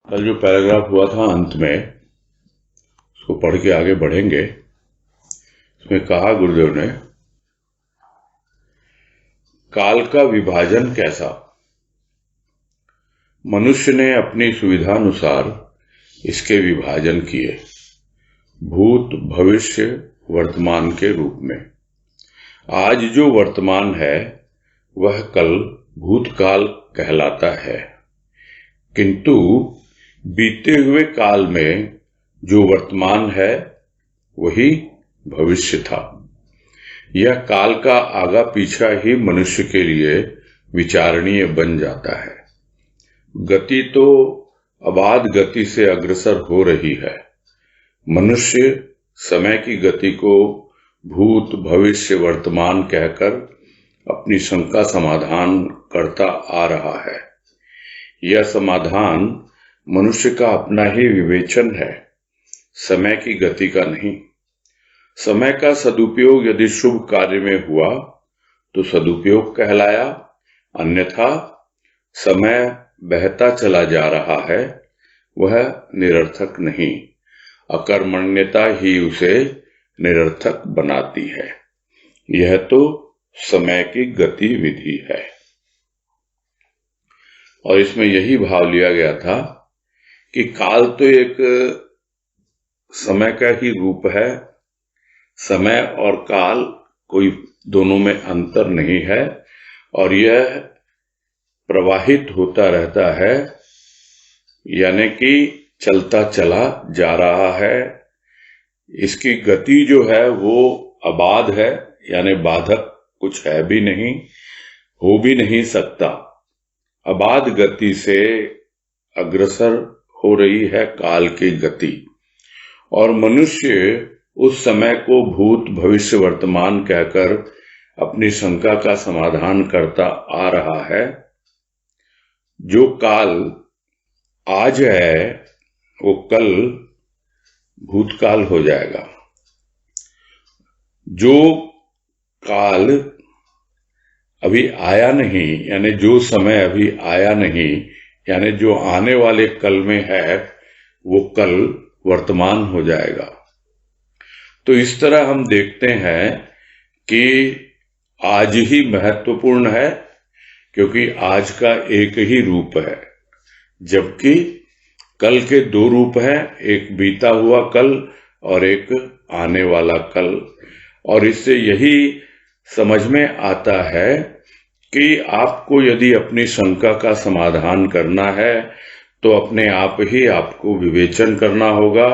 कल जो पैराग्राफ हुआ था अंत में, उसको पढ़ के आगे बढ़ेंगे। इसमें कहा गुरुदेव ने, काल का विभाजन कैसा? मनुष्य ने अपनी सुविधानुसार इसके विभाजन किए, भूत, भविष्य, वर्तमान के रूप में। आज जो वर्तमान है वह कल भूतकाल कहलाता है, किंतु बीते हुए काल में जो वर्तमान है वही भविष्य था। यह काल का आगा पीछा ही मनुष्य के लिए विचारणीय बन जाता है। गति तो अबाध गति से अग्रसर हो रही है। मनुष्य समय की गति को भूत, भविष्य, वर्तमान कहकर अपनी शंका समाधान करता आ रहा है। यह समाधान मनुष्य का अपना ही विवेचन है, समय की गति का नहीं। समय का सदुपयोग यदि शुभ कार्य में हुआ तो सदुपयोग कहलाया, अन्यथा समय बहता चला जा रहा है, वह निरर्थक नहीं। अकर्मण्यता ही उसे निरर्थक बनाती है। यह तो समय की गतिविधि है। और इसमें यही भाव लिया गया था कि काल तो एक समय का ही रूप है। समय और काल कोई दोनों में अंतर नहीं है और यह प्रवाहित होता रहता है, यानी कि चलता चला जा रहा है। इसकी गति जो है वो अबाध है, यानी बाधक कुछ है भी नहीं, हो भी नहीं सकता। अबाध गति से अग्रसर हो रही है काल की गति, और मनुष्य उस समय को भूत, भविष्य, वर्तमान कहकर अपनी शंका का समाधान करता आ रहा है। जो काल आज है वो कल भूतकाल हो जाएगा। जो काल अभी आया नहीं, यानी जो समय अभी आया नहीं, यानी जो आने वाले कल में है, वो कल वर्तमान हो जाएगा। तो इस तरह हम देखते हैं कि आज ही महत्वपूर्ण है, क्योंकि आज का एक ही रूप है, जबकि कल के दो रूप हैं, एक बीता हुआ कल और एक आने वाला कल। और इससे यही समझ में आता है कि आपको यदि अपनी शंका का समाधान करना है तो अपने आप ही आपको विवेचन करना होगा।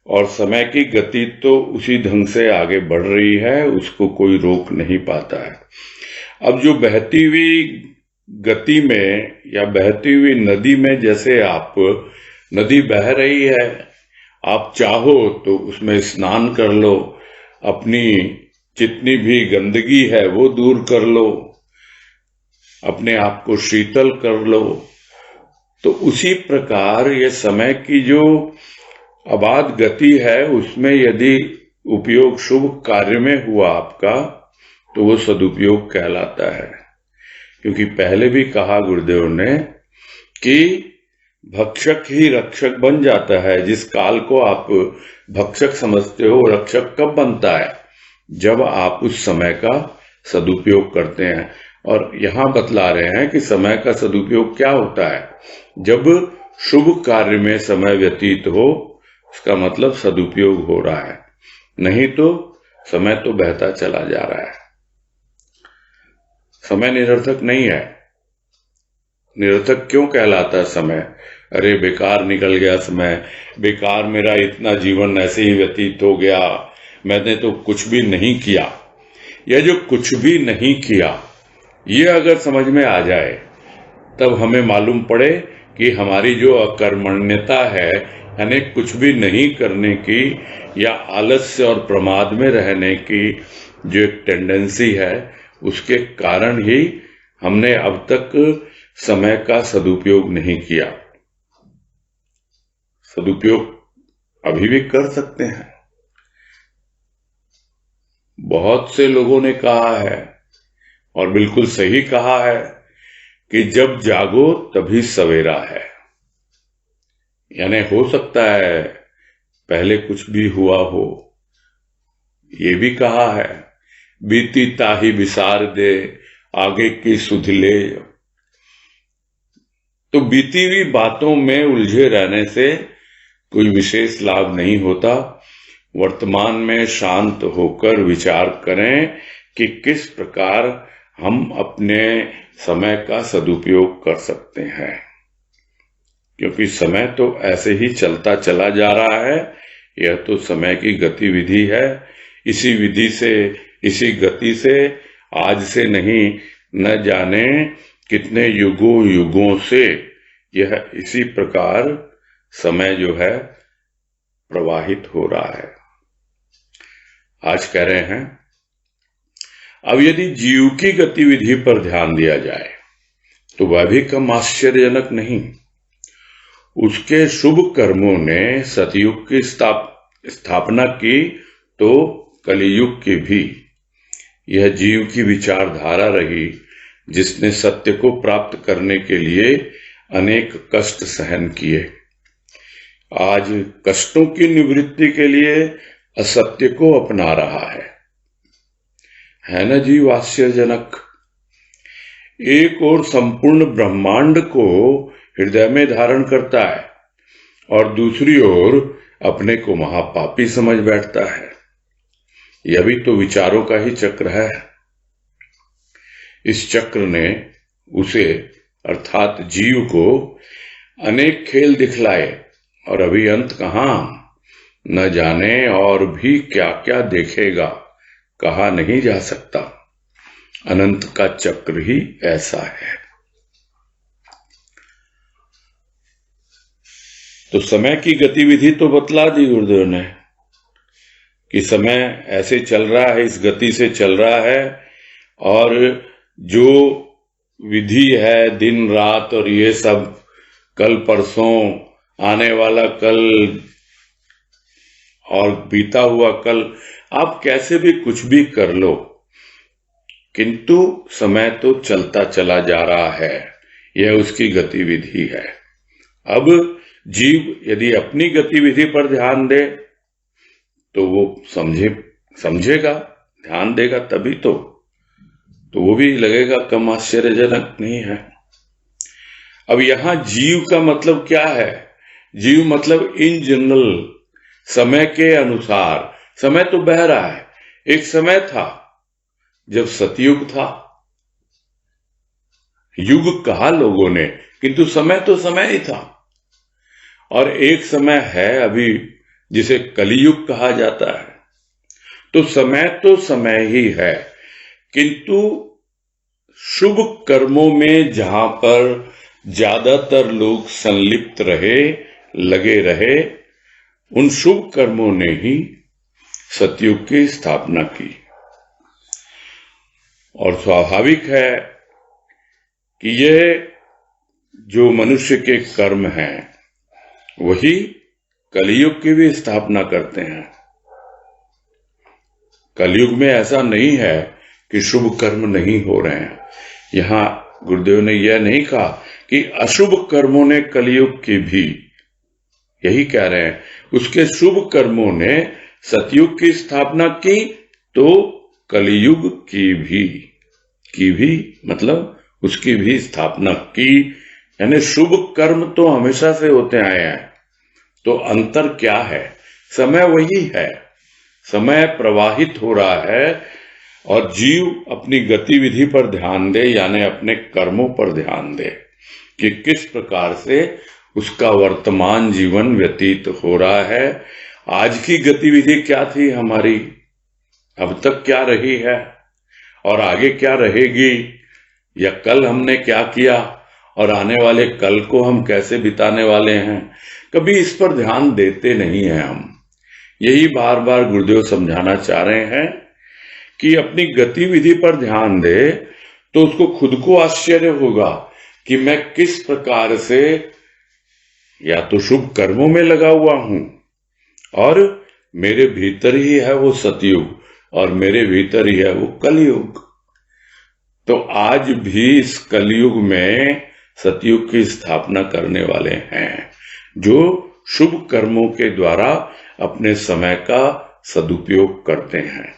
और समय की गति तो उसी ढंग से आगे बढ़ रही है, उसको कोई रोक नहीं पाता है। अब जो बहती हुई गति में या बहती हुई नदी में, जैसे आप नदी बह रही है, आप चाहो तो उसमें स्नान कर लो, अपनी जितनी भी गंदगी है वो दूर कर लो, अपने आप को शीतल कर लो। तो उसी प्रकार ये समय की जो अबाध गति है, उसमें यदि उपयोग शुभ कार्य में हुआ आपका, तो वो सदुपयोग कहलाता है। क्योंकि पहले भी कहा गुरुदेव ने कि भक्षक ही रक्षक बन जाता है। जिस काल को आप भक्षक समझते हो, रक्षक कब बनता है? जब आप उस समय का सदुपयोग करते हैं। और यहां बतला रहे हैं कि समय का सदुपयोग क्या होता है। जब शुभ कार्य में समय व्यतीत हो, उसका मतलब सदुपयोग हो रहा है, नहीं तो समय तो बहता चला जा रहा है। समय निरर्थक नहीं है। निरर्थक क्यों कहलाता है समय? अरे बेकार निकल गया समय, बेकार मेरा इतना जीवन ऐसे ही व्यतीत हो गया, मैंने तो कुछ भी नहीं किया। यह जो कुछ भी नहीं किया, ये अगर समझ में आ जाए, तब हमें मालूम पड़े कि हमारी जो अकर्मण्यता है, यानी कुछ भी नहीं करने की या आलस्य और प्रमाद में रहने की जो एक टेंडेंसी है, उसके कारण ही हमने अब तक समय का सदुपयोग नहीं किया। सदुपयोग अभी भी कर सकते हैं। बहुत से लोगों ने कहा है, और बिल्कुल सही कहा है, कि जब जागो तभी सवेरा है। यानी हो सकता है पहले कुछ भी हुआ हो। ये भी कहा है, बीती ताही विसार दे, आगे की सुध ले। तो बीती हुई बातों में उलझे रहने से कोई विशेष लाभ नहीं होता। वर्तमान में शांत होकर विचार करें कि किस प्रकार हम अपने समय का सदुपयोग कर सकते हैं, क्योंकि समय तो ऐसे ही चलता चला जा रहा है। यह तो समय की गतिविधि है। इसी विधि से, इसी गति से आज से नहीं, न जाने कितने युगों युगों से यह इसी प्रकार समय जो है प्रवाहित हो रहा है। आज कह रहे हैं, अब यदि जीव की गतिविधि पर ध्यान दिया जाए तो वह भी कम आश्चर्यजनक नहीं। उसके शुभ कर्मों ने सतयुग की स्थापना की तो कलियुग की भी। यह जीव की विचारधारा रही जिसने सत्य को प्राप्त करने के लिए अनेक कष्ट सहन किए। आज कष्टों की निवृत्ति के लिए असत्य को अपना रहा है ना जीव आश्चर्यजनक। एक और संपूर्ण ब्रह्मांड को हृदय में धारण करता है और दूसरी ओर अपने को महापापी समझ बैठता है। यह भी तो विचारों का ही चक्र है। इस चक्र ने उसे अर्थात जीव को अनेक खेल दिखलाए और अभी अंत कहां, न जाने और भी क्या क्या देखेगा, कहा नहीं जा सकता। अनंत का चक्र ही ऐसा है। तो समय की गतिविधि तो बतला दी गुरुदेव ने कि समय ऐसे चल रहा है, इस गति से चल रहा है, और जो विधि है दिन रात और ये सब, कल परसों, आने वाला कल और बीता हुआ कल, आप कैसे भी कुछ भी कर लो, किंतु समय तो चलता चला जा रहा है। यह उसकी गतिविधि है। अब जीव यदि अपनी गतिविधि पर ध्यान दे तो वो समझेगा, ध्यान देगा तभी तो वो भी लगेगा कम आश्चर्यजनक नहीं है। अब यहां जीव का मतलब क्या है? जीव मतलब इन जनरल, समय के अनुसार। समय तो बह रहा है। एक समय था जब सतयुग था, युग कहा लोगों ने, किंतु समय तो समय ही था। और एक समय है अभी जिसे कलियुग कहा जाता है। तो समय ही है, किंतु शुभ कर्मों में जहां पर ज्यादातर लोग संलिप्त रहे, लगे रहे, उन शुभ कर्मों ने ही सतयुग की स्थापना की। और स्वाभाविक है कि यह जो मनुष्य के कर्म हैं वही कलियुग की भी स्थापना करते हैं। कलयुग में ऐसा नहीं है कि शुभ कर्म नहीं हो रहे हैं। यहां गुरुदेव ने यह नहीं कहा कि अशुभ कर्मों ने कलयुग की भी, यही कह रहे हैं उसके शुभ कर्मों ने सतयुग की स्थापना की तो कलयुग की भी मतलब उसकी भी स्थापना की। यानी शुभ कर्म तो हमेशा से होते आए हैं। तो अंतर क्या है? समय वही है, समय प्रवाहित हो रहा है और जीव अपनी गतिविधि पर ध्यान दे, यानी अपने कर्मों पर ध्यान दे कि किस प्रकार से उसका वर्तमान जीवन व्यतीत हो रहा है। आज की गतिविधि क्या थी हमारी, अब तक क्या रही है और आगे क्या रहेगी, या कल हमने क्या किया और आने वाले कल को हम कैसे बिताने वाले हैं, कभी इस पर ध्यान देते नहीं हैं हम। यही बार बार गुरुदेव समझाना चाह रहे हैं कि अपनी गतिविधि पर ध्यान दे तो उसको खुद को आश्चर्य होगा कि मैं किस प्रकार से या तो शुभ कर्मों में लगा हुआ हूं और मेरे भीतर ही है वो सतयुग और मेरे भीतर ही है वो कलयुग। तो आज भी इस कलयुग में सतयुग की स्थापना करने वाले हैं। जो शुभ कर्मों के द्वारा अपने समय का सदुपयोग करते हैं।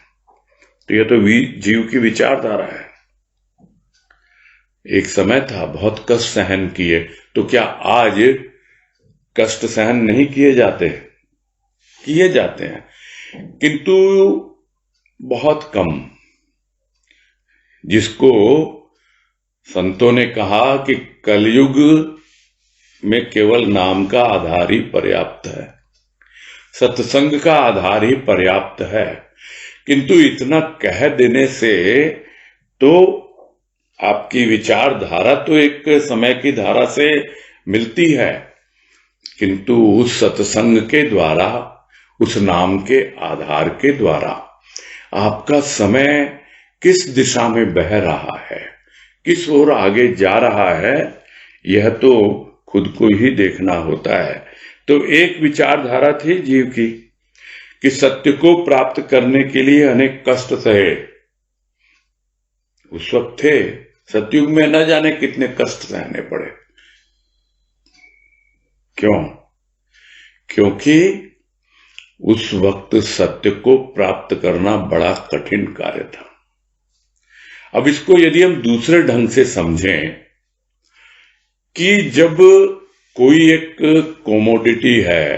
तो यह तो जीव की विचारधारा है। एक समय था बहुत कष्ट सहन किए, तो क्या आज कष्ट सहन नहीं किए जाते? किए जाते हैं, किंतु बहुत कम। जिसको संतों ने कहा कि कलयुग में केवल नाम का आधार ही पर्याप्त है, सत्संग का आधार ही पर्याप्त है। किंतु इतना कह देने से तो आपकी विचारधारा तो एक समय की धारा से मिलती है, किंतु उस सत्संग के द्वारा, उस नाम के आधार के द्वारा आपका समय किस दिशा में बह रहा है, किस ओर आगे जा रहा है, यह तो खुद को ही देखना होता है। तो एक विचारधारा थी जीव की कि सत्य को प्राप्त करने के लिए अनेक कष्ट सहे। उस वक्त थे, सतयुग में न जाने कितने कष्ट सहने पड़े। क्यों? क्योंकि उस वक्त सत्य को प्राप्त करना बड़ा कठिन कार्य था। अब इसको यदि हम दूसरे ढंग से समझें कि जब कोई एक कमोडिटी है,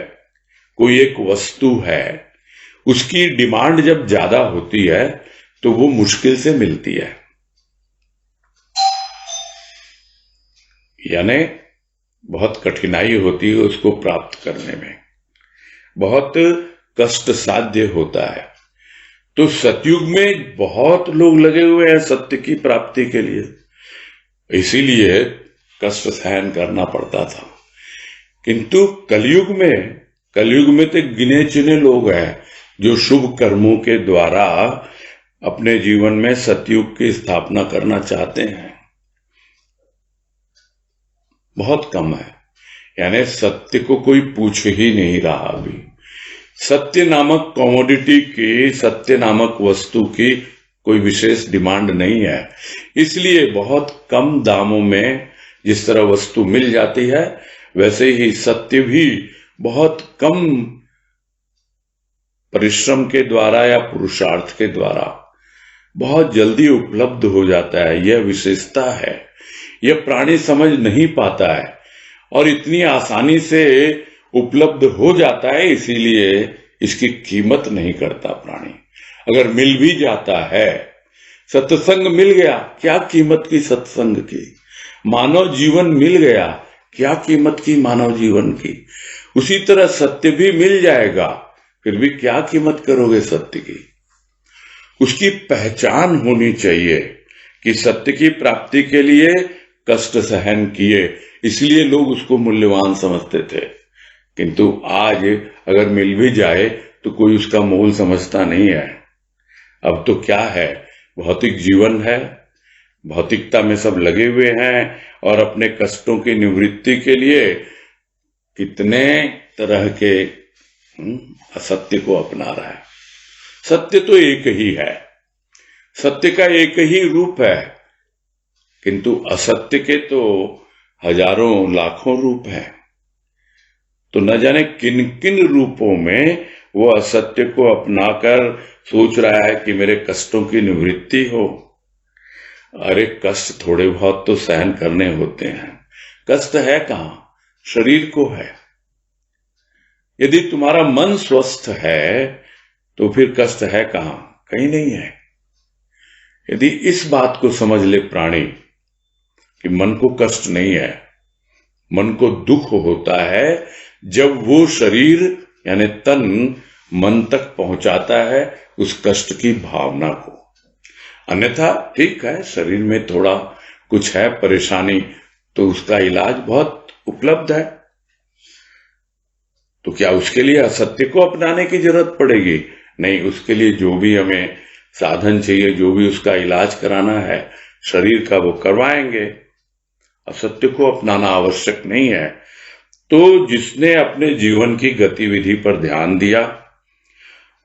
कोई एक वस्तु है, उसकी डिमांड जब ज्यादा होती है तो वो मुश्किल से मिलती है, यानी बहुत कठिनाई होती है उसको प्राप्त करने में, बहुत कष्ट साध्य होता है। तो सतयुग में बहुत लोग लगे हुए हैं सत्य की प्राप्ति के लिए, इसीलिए कष्ट सहन करना पड़ता था। किंतु कलयुग में तो गिने चुने लोग हैं जो शुभ कर्मों के द्वारा अपने जीवन में सतयुग की स्थापना करना चाहते हैं। बहुत कम है, यानी सत्य को कोई पूछ ही नहीं रहा अभी। सत्य नामक कमोडिटी की, सत्य नामक वस्तु की कोई विशेष डिमांड नहीं है, इसलिए बहुत कम दामों में जिस तरह वस्तु मिल जाती है, वैसे ही सत्य भी बहुत कम परिश्रम के द्वारा या पुरुषार्थ के द्वारा बहुत जल्दी उपलब्ध हो जाता है। यह विशेषता है, यह प्राणी समझ नहीं पाता है और इतनी आसानी से उपलब्ध हो जाता है, इसीलिए इसकी कीमत नहीं करता प्राणी। अगर मिल भी जाता है, सत्संग मिल गया, क्या कीमत की सत्संग की। मानव जीवन मिल गया, क्या कीमत की मानव जीवन की। उसी तरह सत्य भी मिल जाएगा, फिर भी क्या कीमत करोगे सत्य की। उसकी पहचान होनी चाहिए कि सत्य की प्राप्ति के लिए कष्ट सहन किए, इसलिए लोग उसको मूल्यवान समझते थे। किंतु आज अगर मिल भी जाए तो कोई उसका मोल समझता नहीं है। अब तो क्या है, भौतिक जीवन है, भौतिकता में सब लगे हुए हैं और अपने कष्टों की निवृत्ति के लिए कितने तरह के असत्य को अपना रहा है। सत्य तो एक ही है, सत्य का एक ही रूप है, किंतु असत्य के तो हजारों लाखों रूप हैं। तो न जाने किन किन रूपों में वो असत्य को अपनाकर सोच रहा है कि मेरे कष्टों की निवृत्ति हो। अरे कष्ट थोड़े बहुत तो सहन करने होते हैं। कष्ट है कहां? शरीर को है। यदि तुम्हारा मन स्वस्थ है तो फिर कष्ट है कहां? कहीं नहीं है। यदि इस बात को समझ ले प्राणी कि मन को कष्ट नहीं है, मन को दुख होता है जब वो शरीर यानी तन मन तक पहुंचाता है उस कष्ट की भावना को। अन्यथा ठीक है, शरीर में थोड़ा कुछ है परेशानी तो उसका इलाज बहुत उपलब्ध है। तो क्या उसके लिए असत्य को अपनाने की जरूरत पड़ेगी? नहीं, उसके लिए जो भी हमें साधन चाहिए, जो भी उसका इलाज कराना है शरीर का, वो करवाएंगे। असत्य को अपनाना आवश्यक नहीं है। तो जिसने अपने जीवन की गतिविधि पर ध्यान दिया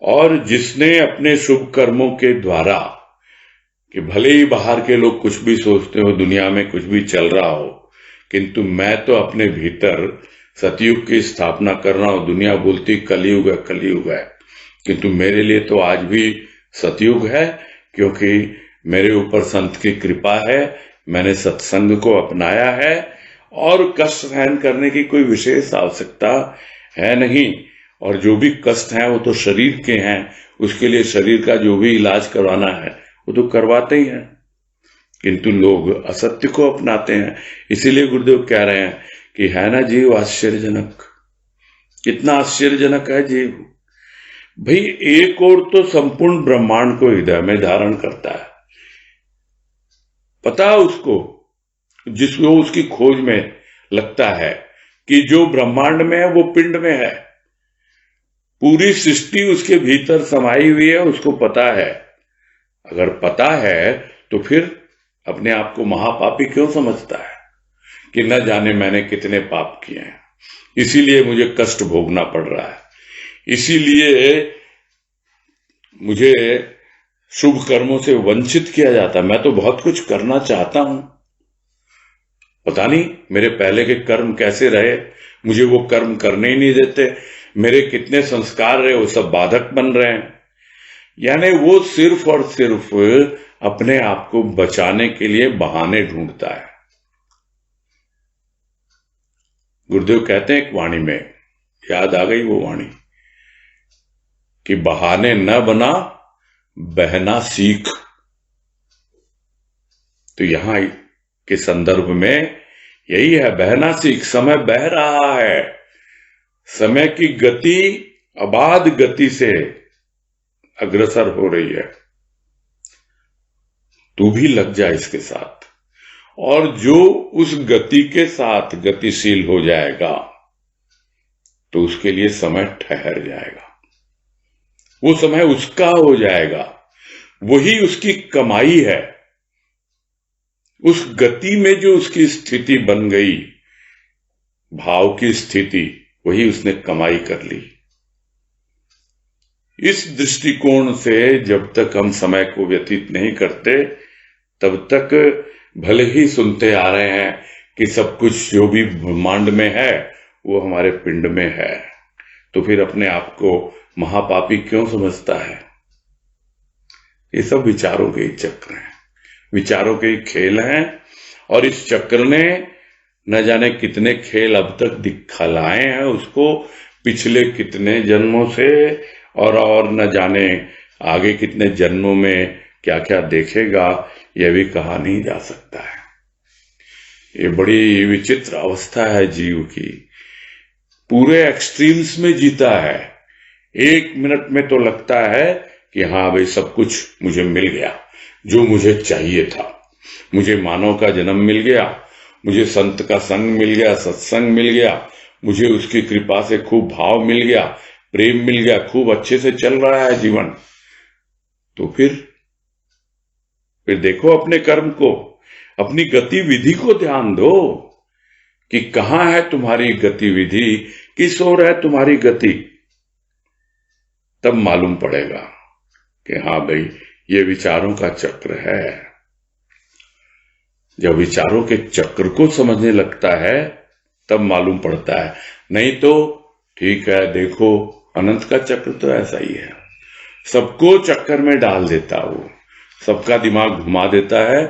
और जिसने अपने शुभ कर्मों के द्वारा, कि भले ही बाहर के लोग कुछ भी सोचते हो, दुनिया में कुछ भी चल रहा हो, किंतु मैं तो अपने भीतर सतयुग की स्थापना कर रहा हूं, दुनिया बोलती कलयुग है कलयुग है, किंतु मेरे लिए तो आज भी सतयुग है, क्योंकि मेरे ऊपर संत की कृपा है, मैंने सत्संग को अपनाया है और कष्ट सहन करने की कोई विशेष आवश्यकता है नहीं। और जो भी कष्ट हैं वो तो शरीर के हैं, उसके लिए शरीर का जो भी इलाज करवाना है वो तो करवाते ही हैं, किंतु लोग असत्य को अपनाते हैं। इसीलिए गुरुदेव कह रहे हैं कि है ना जीव आश्चर्यजनक, कितना आश्चर्यजनक है जीव। भाई एक और तो संपूर्ण ब्रह्मांड को हृदय में धारण करता है, पता उसको, जिसको उसकी खोज में लगता है कि जो ब्रह्मांड में है वो पिंड में है, पूरी सृष्टि उसके भीतर समाई हुई है, उसको पता है। अगर पता है तो फिर अपने आप को महापापी क्यों समझता है कि न जाने मैंने कितने पाप किए हैं, इसीलिए मुझे कष्ट भोगना पड़ रहा है, इसीलिए मुझे शुभ कर्मों से वंचित किया जाता है। मैं तो बहुत कुछ करना चाहता हूं, पता नहीं मेरे पहले के कर्म कैसे रहे, मुझे वो कर्म करने ही नहीं देते, मेरे कितने संस्कार रहे वो सब बाधक बन रहे हैं। यानी वो सिर्फ और सिर्फ अपने आप को बचाने के लिए बहाने ढूंढता है। गुरुदेव कहते हैं एक वाणी में, याद आ गई वो वाणी, कि बहाने न बना बहना सीख। तो यहां के संदर्भ में यही है, बहना सीख। समय बह रहा है, समय की गति अबाध गति से अग्रसर हो रही है, तू भी लग जा इसके साथ। और जो उस गति के साथ गतिशील हो जाएगा तो उसके लिए समय ठहर जाएगा, वो समय उसका हो जाएगा, वही उसकी कमाई है। उस गति में जो उसकी स्थिति बन गई, भाव की स्थिति, वही उसने कमाई कर ली। इस दृष्टिकोण से जब तक हम समय को व्यतीत नहीं करते तब तक भले ही सुनते आ रहे हैं कि सब कुछ जो भी ब्रह्मांड में है वो हमारे पिंड में है, तो फिर अपने आप को महापापी क्यों समझता है? ये सब विचारों के ही चक्र हैं, विचारों के ही खेल हैं। और इस चक्र ने न जाने कितने खेल अब तक दिखलाए हैं उसको, पिछले कितने जन्मों से, और न जाने आगे कितने जन्मों में क्या क्या देखेगा, यह भी कहा नहीं जा सकता है। ये बड़ी विचित्र अवस्था है जीव की, पूरे एक्सट्रीम्स में जीता है। एक मिनट में तो लगता है कि हाँ भाई सब कुछ मुझे मिल गया जो मुझे चाहिए था, मुझे मानव का जन्म मिल गया, मुझे संत का संग मिल गया, सत्संग मिल गया, मुझे उसकी कृपा से खूब भाव मिल गया, प्रेम मिल गया, खूब अच्छे से चल रहा है जीवन। तो फिर देखो अपने कर्म को, अपनी गतिविधि को ध्यान दो कि कहां है तुम्हारी गतिविधि, किस ओर है तुम्हारी गति। तब मालूम पड़ेगा कि हाँ भाई ये विचारों का चक्र है। जब विचारों के चक्र को समझने लगता है तब मालूम पड़ता है, नहीं तो ठीक है देखो अनंत का चक्र तो ऐसा ही है, सबको चक्कर में डाल देता, वो सबका दिमाग घुमा देता है,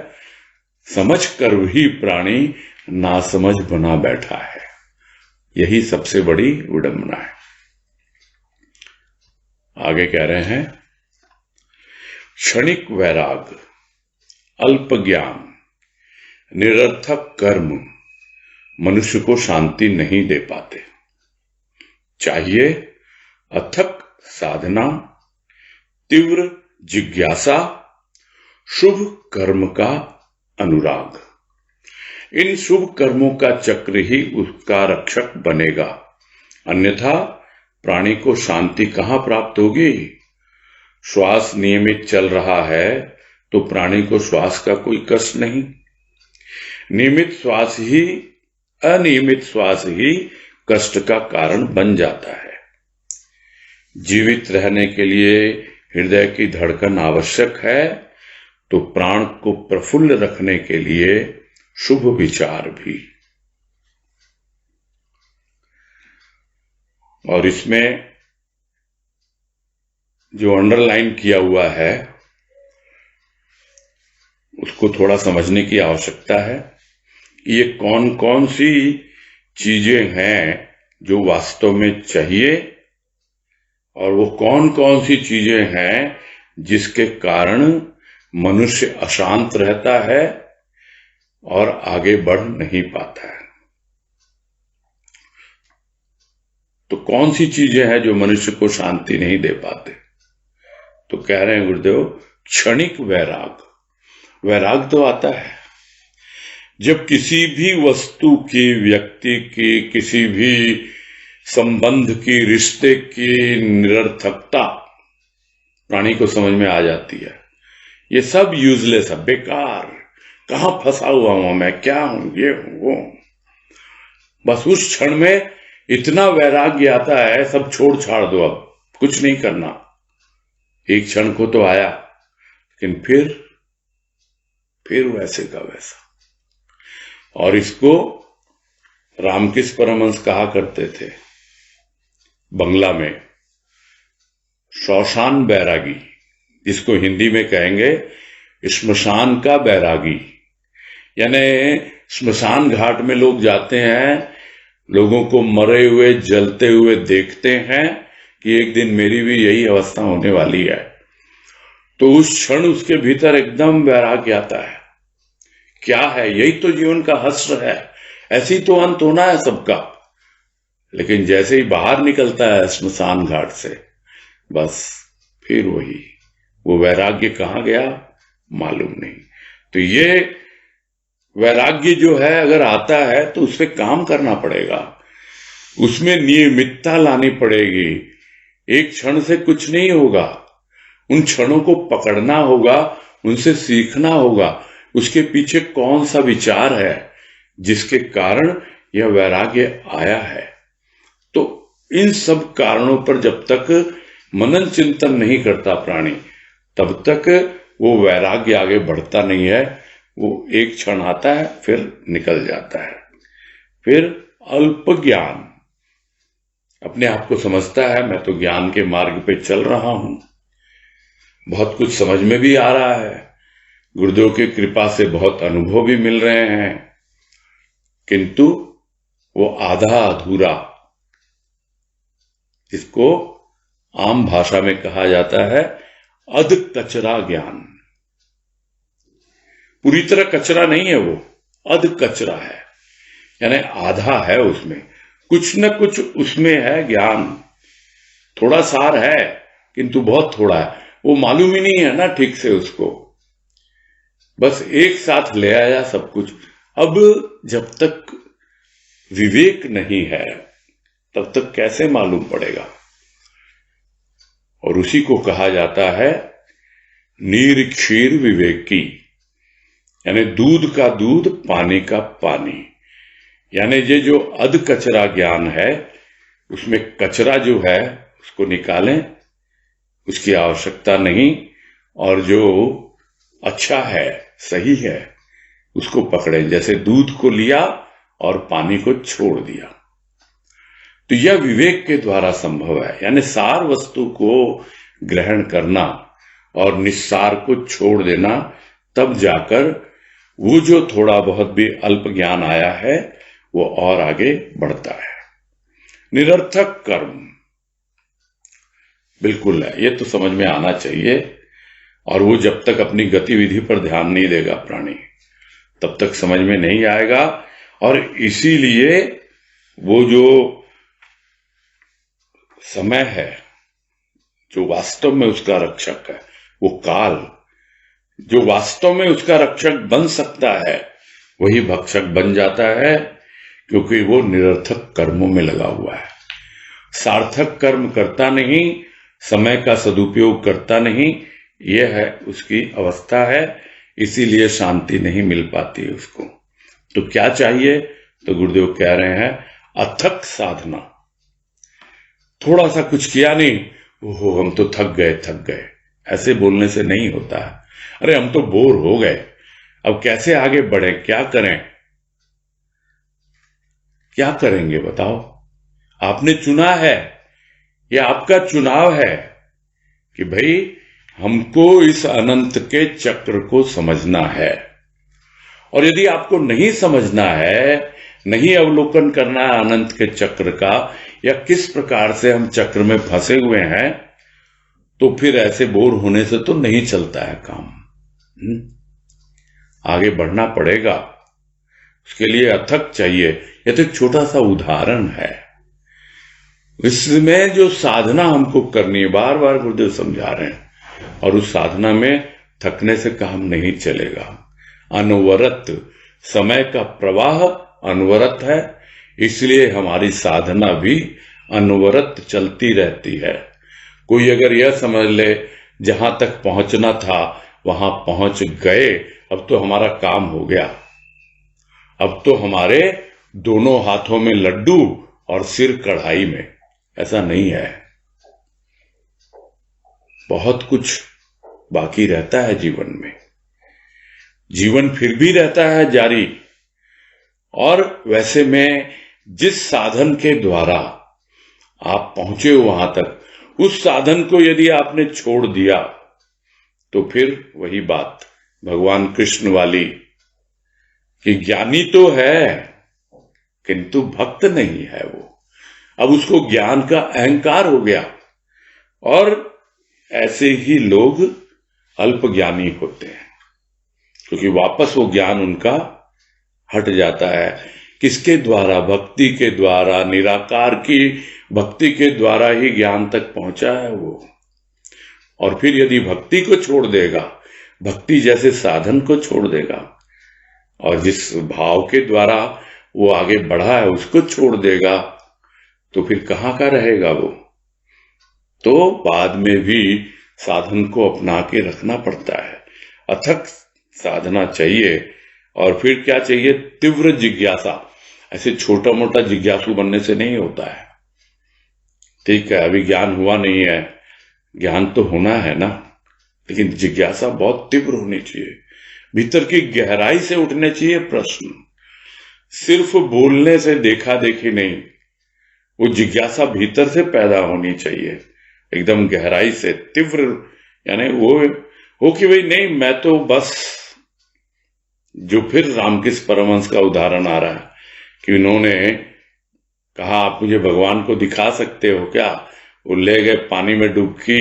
समझ कर भी प्राणी नासमझ बना बैठा है। यही सबसे बड़ी विडंबना है। आगे कह रहे हैं, क्षणिक वैराग, अल्प ज्ञान, निरर्थक कर्म मनुष्य को शांति नहीं दे पाते। चाहिए अथक साधना, तीव्र जिज्ञासा, शुभ कर्म का अनुराग। इन शुभ कर्मों का चक्र ही उसका रक्षक बनेगा, अन्यथा प्राणी को शांति कहां प्राप्त होगी। श्वास नियमित चल रहा है तो प्राणी को श्वास का कोई कष्ट नहीं, नियमित श्वास ही अनियमित श्वास ही कष्ट का कारण बन जाता है। जीवित रहने के लिए हृदय की धड़कन आवश्यक है, तो प्राण को प्रफुल्ल रखने के लिए शुभ विचार भी। और इसमें जो अंडरलाइन किया हुआ है उसको थोड़ा समझने की आवश्यकता है। ये कौन कौन सी चीजें हैं जो वास्तव में चाहिए और वो कौन कौन सी चीजें हैं जिसके कारण मनुष्य अशांत रहता है और आगे बढ़ नहीं पाता है। तो कौन सी चीजें हैं जो मनुष्य को शांति नहीं दे पाते? तो कह रहे हैं गुरुदेव, क्षणिक वैराग। वैराग तो आता है जब किसी भी वस्तु की, व्यक्ति की, किसी भी संबंध की, रिश्ते की निरर्थकता प्राणी को समझ में आ जाती है। ये सब यूजलेस है, बेकार, कहां फंसा हुआ हूं मैं, क्या हूं, ये हूं, वो। बस उस क्षण में इतना वैराग्य आता है, सब छोड़ छाड़ दो, अब कुछ नहीं करना। एक क्षण को तो आया, लेकिन फिर वैसे का वैसा। और इसको रामकृष्ण परमहंस कहा करते थे बंगला में, शौशान बैरागी, जिसको हिंदी में कहेंगे श्मशान का बैरागी। यानी श्मशान घाट में लोग जाते हैं, लोगों को मरे हुए, जलते हुए देखते हैं कि एक दिन मेरी भी यही अवस्था होने वाली है। तो उस क्षण उसके भीतर एकदम वैराग्य आता है। क्या है? यही तो जीवन का हश्र है, ऐसी तो अंत होना है सबका। लेकिन जैसे ही बाहर निकलता है श्मशान घाट से, बस फिर वही, वो वैराग्य कहां गया मालूम नहीं। तो ये वैराग्य जो है अगर आता है तो उस पर काम करना पड़ेगा, उसमें नियमितता लानी पड़ेगी। एक क्षण से कुछ नहीं होगा, उन क्षणों को पकड़ना होगा, उनसे सीखना होगा, उसके पीछे कौन सा विचार है जिसके कारण यह वैराग्य आया है। तो इन सब कारणों पर जब तक मनन चिंतन नहीं करता प्राणी, तब तक वो वैराग्य आगे बढ़ता नहीं है। वो एक क्षण आता है, फिर निकल जाता है। फिर अल्प ज्ञान, अपने आप को समझता है मैं तो ज्ञान के मार्ग पे चल रहा हूं, बहुत कुछ समझ में भी आ रहा है, गुरुदेव की कृपा से बहुत अनुभव भी मिल रहे हैं, किंतु वो आधा अधूरा, जिसको आम भाषा में कहा जाता है अध कचरा ज्ञान। पूरी तरह कचरा नहीं है वो, अध कचरा है, यानी आधा है, उसमें कुछ न कुछ उसमें है ज्ञान, थोड़ा सार है किंतु बहुत थोड़ा है, वो मालूम ही नहीं है ना ठीक से उसको, बस एक साथ ले आया सब कुछ। अब जब तक विवेक नहीं है तब तक कैसे मालूम पड़ेगा? और उसी को कहा जाता है नीर क्षीर विवेकी, यानी दूध का दूध, पानी का पानी। यानी ये जो अध कचरा ज्ञान है, उसमें कचरा जो है उसको निकालें, उसकी आवश्यकता नहीं, और जो अच्छा है, सही है, उसको पकड़ें। जैसे दूध को लिया और पानी को छोड़ दिया। तो यह विवेक के द्वारा संभव है, यानी सार वस्तु को ग्रहण करना और निस्सार को छोड़ देना, तब जाकर वो जो थोड़ा बहुत भी अल्प ज्ञान आया है वो और आगे बढ़ता है। निरर्थक कर्म बिल्कुल है, ये तो समझ में आना चाहिए। और वो जब तक अपनी गतिविधि पर ध्यान नहीं देगा प्राणी, तब तक समझ में नहीं आएगा। और इसीलिए वो जो समय है जो वास्तव में उसका रक्षक है, वो काल जो वास्तव में उसका रक्षक बन सकता है, वही भक्षक बन जाता है, क्योंकि वो निरर्थक कर्मों में लगा हुआ है, सार्थक कर्म करता नहीं, समय का सदुपयोग करता नहीं। यह है उसकी अवस्था है, इसीलिए शांति नहीं मिल पाती है उसको। तो क्या चाहिए? तो गुरुदेव कह रहे हैं अथक साधना। थोड़ा सा कुछ किया नहीं, ओहो हम तो थक गए, ऐसे बोलने से नहीं होता है। अरे हम तो बोर हो गए, अब कैसे आगे बढ़े, क्या करें? क्या करेंगे बताओ? आपने चुना है, ये आपका चुनाव है कि भाई हमको इस अनंत के चक्र को समझना है। और यदि आपको नहीं समझना है, नहीं अवलोकन करना है अनंत के चक्र का, या किस प्रकार से हम चक्र में फंसे हुए हैं, तो फिर ऐसे बोर होने से तो नहीं चलता है काम। आगे बढ़ना पड़ेगा, उसके लिए अथक चाहिए। यह तो एक छोटा सा उदाहरण है। इसमें जो साधना हमको करनी है, बार बार गुरुदेव समझा रहे हैं, और उस साधना में थकने से काम नहीं चलेगा। अनवरत, समय का प्रवाह अनवरत है, इसलिए हमारी साधना भी अनवरत चलती रहती है। कोई अगर यह समझ ले जहां तक पहुंचना था वहां पहुंच गए, अब तो हमारा काम हो गया, अब तो हमारे दोनों हाथों में लड्डू और सिर कढ़ाई में, ऐसा नहीं है। बहुत कुछ बाकी रहता है जीवन में। जीवन फिर भी रहता है जारी। और वैसे में जिस साधन के द्वारा आप पहुंचे हो वहां तक, उस साधन को यदि आपने छोड़ दिया तो फिर वही बात भगवान कृष्ण वाली कि ज्ञानी तो है किंतु भक्त नहीं है वो। अब उसको ज्ञान का अहंकार हो गया, और ऐसे ही लोग अल्प ज्ञानी होते हैं, क्योंकि वापस वो ज्ञान उनका हट जाता है। किसके द्वारा? भक्ति के द्वारा, निराकार की भक्ति के द्वारा ही ज्ञान तक पहुंचा है वो। और फिर यदि भक्ति को छोड़ देगा, भक्ति जैसे साधन को छोड़ देगा, और जिस भाव के द्वारा वो आगे बढ़ा है उसको छोड़ देगा, तो फिर कहाँ का रहेगा वो? तो बाद में भी साधन को अपना के रखना पड़ता है। अथक साधना चाहिए। और फिर क्या चाहिए? तीव्र जिज्ञासा। ऐसे छोटा मोटा जिज्ञासु बनने से नहीं होता है। ठीक है, अभी ज्ञान हुआ नहीं है, ज्ञान तो होना है ना, लेकिन जिज्ञासा बहुत तीव्र होनी चाहिए, भीतर की गहराई से उठने चाहिए प्रश्न। सिर्फ बोलने से देखा देखी नहीं, वो जिज्ञासा भीतर से पैदा होनी चाहिए, एकदम गहराई से, तीव्र। यानी वो हो कि भाई नहीं, मैं तो बस, जो फिर रामकृष्ण परमहंस का उदाहरण आ रहा है कि उन्होंने कहा आप मुझे भगवान को दिखा सकते हो क्या? वो ले गए, पानी में डुबकी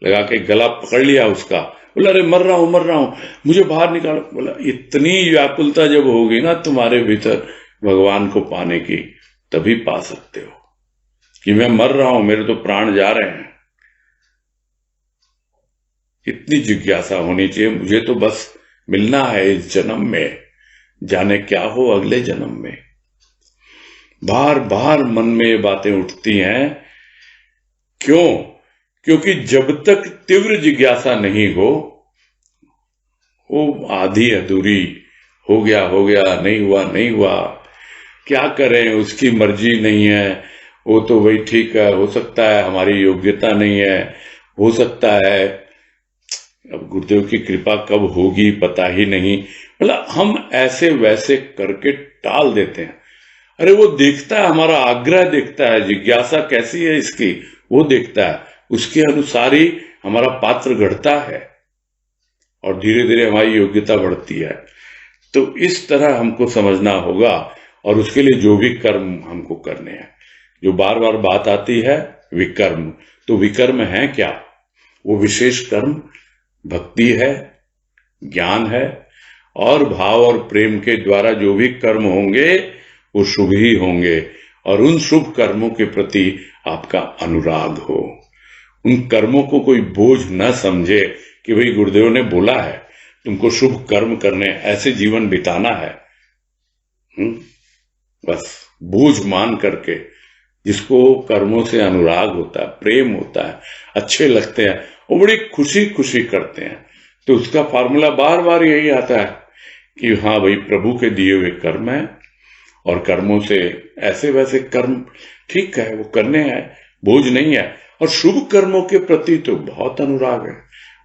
लगा के गला पकड़ लिया उसका, बोला अरे मर रहा हूं, मुझे बाहर निकालो। बोला इतनी व्याकुलता जब होगी ना तुम्हारे भीतर भगवान को पाने की, तभी पा सकते हो कि मैं मर रहा हूं, मेरे तो प्राण जा रहे हैं। इतनी जिज्ञासा होनी चाहिए, मुझे तो बस मिलना है इस जन्म में, जाने क्या हो अगले जन्म में। बार बार मन में ये बातें उठती हैं। क्यों? क्योंकि जब तक तीव्र जिज्ञासा नहीं हो, वो आधी अधूरी, हो गया नहीं हुआ, क्या करें, उसकी मर्जी नहीं है, वो तो वही ठीक है, हो सकता है हमारी योग्यता नहीं है, हो सकता है अब गुरुदेव की कृपा कब होगी पता ही नहीं। मतलब हम ऐसे वैसे करके टाल देते हैं। अरे वो देखता है, हमारा आग्रह देखता है, जिज्ञासा कैसी है इसकी, वो देखता है, उसके अनुसार ही हमारा पात्र घटता है और धीरे धीरे हमारी योग्यता बढ़ती है। तो इस तरह हमको समझना होगा, और उसके लिए जो भी कर्म हमको करने हैं, जो बार बार बात आती है विकर्म, तो विकर्म है क्या? वो विशेष कर्म भक्ति है, ज्ञान है, और भाव और प्रेम के द्वारा जो भी कर्म होंगे वो शुभ ही होंगे, और उन शुभ कर्मों के प्रति आपका अनुराग हो। उन कर्मों को कोई बोझ न समझे कि भाई गुरुदेव ने बोला है तुमको शुभ कर्म करने, ऐसे जीवन बिताना है, बस बोझ मान करके। जिसको कर्मों से अनुराग होता है, प्रेम होता है, अच्छे लगते हैं, वो बड़ी खुशी खुशी करते हैं। तो उसका फार्मूला बार बार यही आता है कि हाँ भाई प्रभु के दिए हुए कर्म है, और कर्मों से ऐसे वैसे कर्म ठीक है वो करने हैं, बोझ नहीं है। और शुभ कर्मों के प्रति तो बहुत अनुराग है,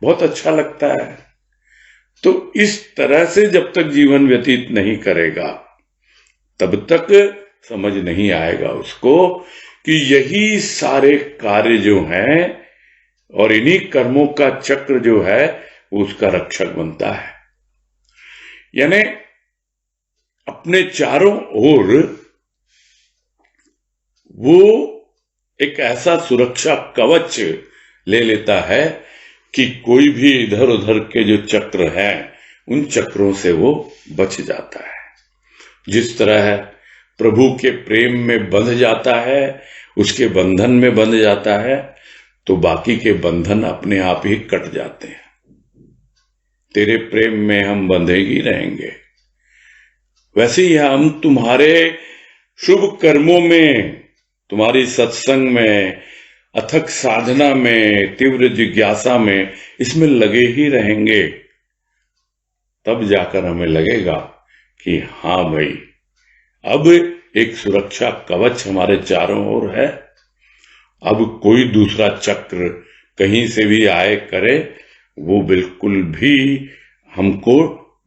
बहुत अच्छा लगता है। तो इस तरह से जब तक जीवन व्यतीत नहीं करेगा, तब तक समझ नहीं आएगा उसको कि यही सारे कार्य जो हैं और इन्हीं कर्मों का चक्र जो है वो उसका रक्षक बनता है। यानी अपने चारों ओर वो एक ऐसा सुरक्षा कवच ले लेता है कि कोई भी इधर उधर के जो चक्र हैं उन चक्रों से वो बच जाता है। जिस तरह प्रभु के प्रेम में बंध जाता है, उसके बंधन में बंध जाता है, तो बाकी के बंधन अपने आप ही कट जाते हैं। तेरे प्रेम में हम बंधे ही रहेंगे। वैसे ही हम तुम्हारे शुभ कर्मों में, तुम्हारी सत्संग में, अथक साधना में, तीव्र जिज्ञासा में, इसमें लगे ही रहेंगे। तब जाकर हमें लगेगा कि हाँ भाई, अब एक सुरक्षा कवच हमारे चारों ओर है। अब कोई दूसरा चक्र कहीं से भी आए करे, वो बिल्कुल भी हमको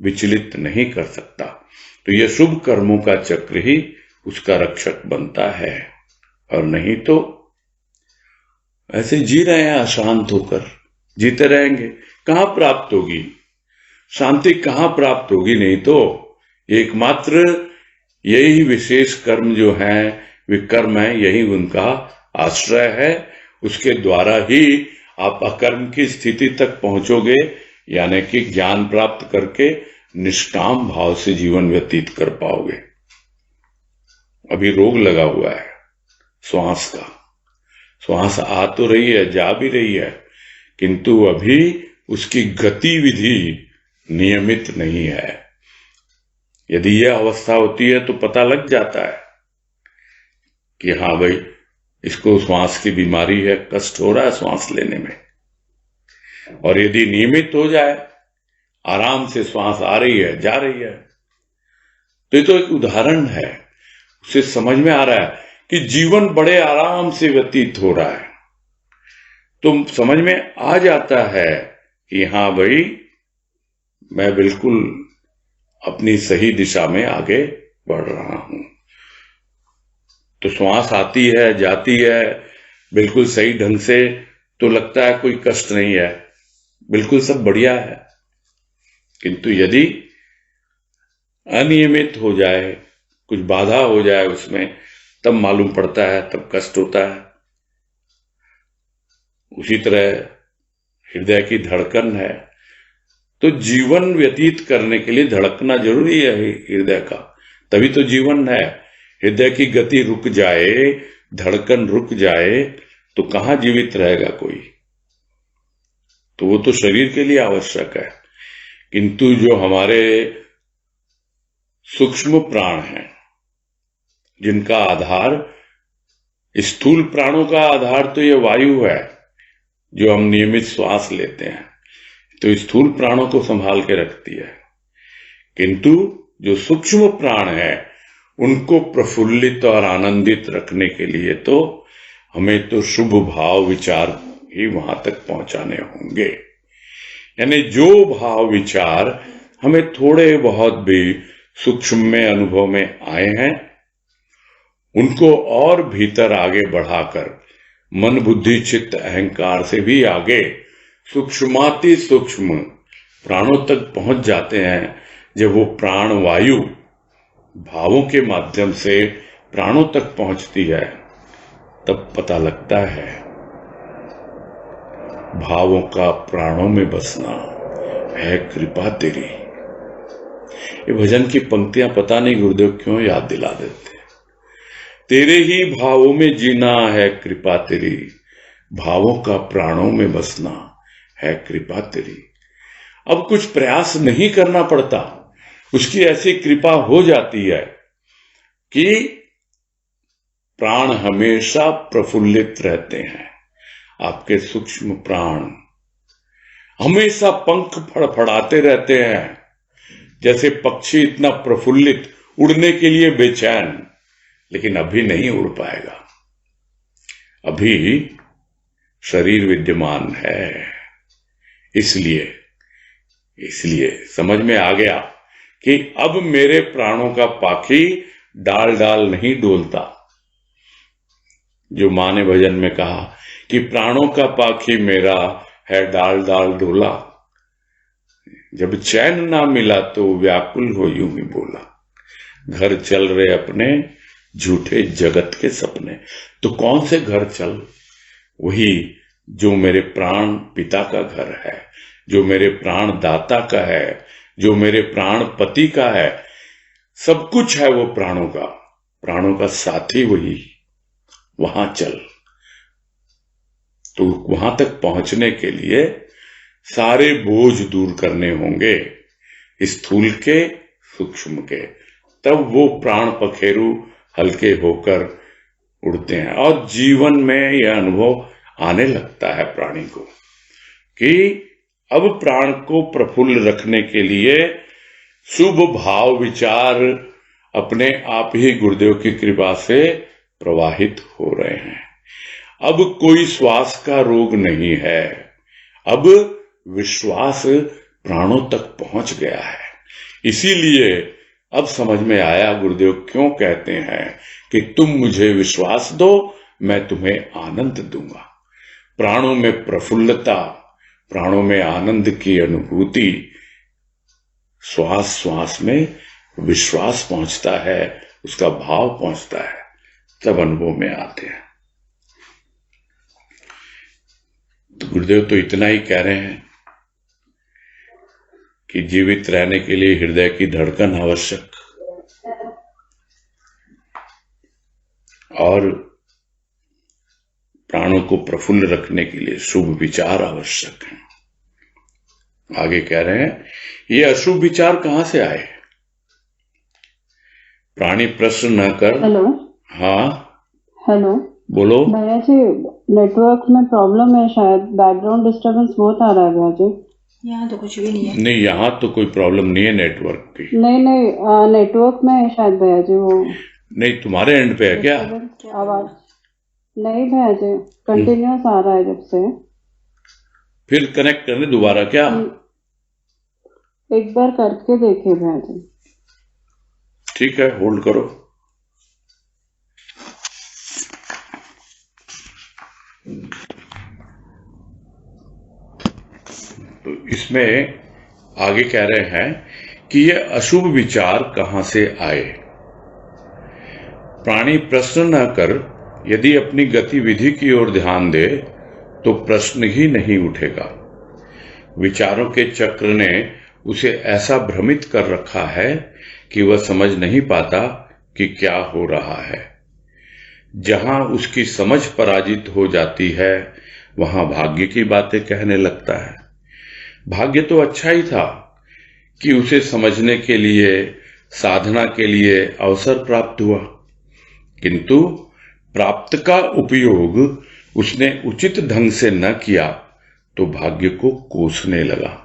विचलित नहीं कर सकता। तो यह शुभ कर्मों का चक्र ही उसका रक्षक बनता है, और नहीं तो ऐसे जी रहे हैं अशांत होकर, जीते रहेंगे। कहां प्राप्त होगी शांति, कहां प्राप्त होगी? नहीं तो एकमात्र यही विशेष कर्म जो है, वे कर्म है, यही उनका आश्रय है। उसके द्वारा ही आप अकर्म की स्थिति तक पहुंचोगे, यानी कि ज्ञान प्राप्त करके निष्काम भाव से जीवन व्यतीत कर पाओगे। अभी रोग लगा हुआ है श्वास का, श्वास आ तो रही है, जा भी रही है, किंतु अभी उसकी गतिविधि नियमित नहीं है। यदि यह अवस्था होती है तो पता लग जाता है कि हाँ भाई, इसको श्वास की बीमारी है, कष्ट हो रहा है श्वास लेने में। और यदि नियमित हो जाए, आराम से श्वास आ रही है, जा रही है, तो ये तो एक उदाहरण है। उसे समझ में आ रहा है कि जीवन बड़े आराम से व्यतीत हो रहा है, तो समझ में आ जाता है कि हाँ भाई, मैं बिल्कुल अपनी सही दिशा में आगे बढ़ रहा हूं। तो श्वास आती है, जाती है बिल्कुल सही ढंग से, तो लगता है कोई कष्ट नहीं है, बिल्कुल सब बढ़िया है। किंतु यदि अनियमित हो जाए, कुछ बाधा हो जाए उसमें, तब मालूम पड़ता है, तब कष्ट होता है। उसी तरह हृदय की धड़कन है, तो जीवन व्यतीत करने के लिए धड़कना जरूरी है हृदय का, तभी तो जीवन है। हृदय की गति रुक जाए, धड़कन रुक जाए, तो कहां जीवित रहेगा कोई? तो वो तो शरीर के लिए आवश्यक है। किंतु जो हमारे सूक्ष्म प्राण हैं, जिनका आधार, स्थूल प्राणों का आधार तो ये वायु है जो हम नियमित श्वास लेते हैं, तो स्थूल प्राणों को संभाल के रखती है। किंतु जो सूक्ष्म प्राण है, उनको प्रफुल्लित और आनंदित रखने के लिए तो हमें तो शुभ भाव विचार ही वहां तक पहुंचाने होंगे। यानी जो भाव विचार हमें थोड़े बहुत भी सूक्ष्म में अनुभव में आए हैं, उनको और भीतर आगे बढ़ाकर मन बुद्धि चित्त अहंकार से भी आगे सूक्ष्माति सूक्ष्म प्राणों तक पहुंच जाते हैं। जब वो प्राण वायु भावों के माध्यम से प्राणों तक पहुंचती है, तब पता लगता है भावों का प्राणों में बसना है कृपा तेरी। ये भजन की पंक्तियां पता नहीं गुरुदेव क्यों याद दिला देते। तेरे ही भावों में जीना है कृपा तेरी, भावों का प्राणों में बसना है कृपा तेरी। अब कुछ प्रयास नहीं करना पड़ता, उसकी ऐसी कृपा हो जाती है कि प्राण हमेशा प्रफुल्लित रहते हैं। आपके सूक्ष्म प्राण हमेशा पंख फड़फड़ाते रहते हैं, जैसे पक्षी इतना प्रफुल्लित, उड़ने के लिए बेचैन, लेकिन अभी नहीं उड़ पाएगा, अभी शरीर विद्यमान है। इसलिए समझ में आ गया कि अब मेरे प्राणों का पाखी डाल डाल नहीं डोलता, जो माँ ने भजन में कहा कि प्राणों का पाखी मेरा है डाल डाल डोला, जब चैन ना मिला तो व्याकुल हो यूं ही बोला, घर चल रहे अपने झूठे जगत के सपने। तो कौन से घर चल? वही जो मेरे प्राण पिता का घर है, जो मेरे प्राण दाता का है, जो मेरे प्राण पति का है, सब कुछ है वो प्राणों का साथी वही, वहां चल। तो वहां तक पहुंचने के लिए सारे बोझ दूर करने होंगे, स्थूल के सूक्ष्म के, तब वो प्राण पखेरु हल्के होकर उड़ते हैं। और जीवन में यह अनुभव आने लगता है प्राणी को कि अब प्राण को प्रफुल्ल रखने के लिए शुभ भाव विचार अपने आप ही गुरुदेव की कृपा से प्रवाहित हो रहे हैं। अब कोई श्वास का रोग नहीं है, अब विश्वास प्राणों तक पहुंच गया है। इसीलिए अब समझ में आया गुरुदेव क्यों कहते हैं कि तुम मुझे विश्वास दो, मैं तुम्हें आनंद दूंगा। प्राणों में प्रफुल्लता, प्राणों में आनंद की अनुभूति, श्वास श्वास में विश्वास पहुंचता है, उसका भाव पहुंचता है, तब अनुभव में आते हैं। तो गुरुदेव तो इतना ही कह रहे हैं कि जीवित रहने के लिए हृदय की धड़कन आवश्यक और प्राणों को प्रफुल्ल रखने के लिए शुभ विचार आवश्यक हैं। आगे कह रहे हैं ये अशुभ विचार कहां से आए? प्राणी प्रश्न न कर। हेलो। हाँ हेलो बोलो। भैया जी, नेटवर्क में प्रॉब्लम है शायद, बैकग्राउंड डिस्टरबेंस बहुत आ रहा है भैया जी। यहाँ तो कुछ भी नहीं है। नहीं, यहाँ तो कोई प्रॉब्लम नहीं है नेटवर्क की। नहीं नेटवर्क में है शायद भैया जी। वो नहीं, तुम्हारे एंड पे है क्या? आवाज नहीं भैया जी, कंटिन्यूअस आ रहा है जब से। फिर कनेक्ट करने दोबारा क्या? एक बार करके देखिए भैया जी। ठीक है, होल्ड करो। तो इसमें आगे कह रहे हैं कि ये अशुभ विचार कहां से आए। प्राणी प्रश्न न कर यदि अपनी गतिविधि की ओर ध्यान दे तो प्रश्न ही नहीं उठेगा। विचारों के चक्र ने उसे ऐसा भ्रमित कर रखा है कि वह समझ नहीं पाता कि क्या हो रहा है। जहां उसकी समझ पराजित हो जाती है वहां भाग्य की बातें कहने लगता है। भाग्य तो अच्छा ही था कि उसे समझने के लिए, साधना के लिए अवसर प्राप्त हुआ, किंतु प्राप्त का उपयोग उसने उचित ढंग से न किया तो भाग्य को कोसने लगा।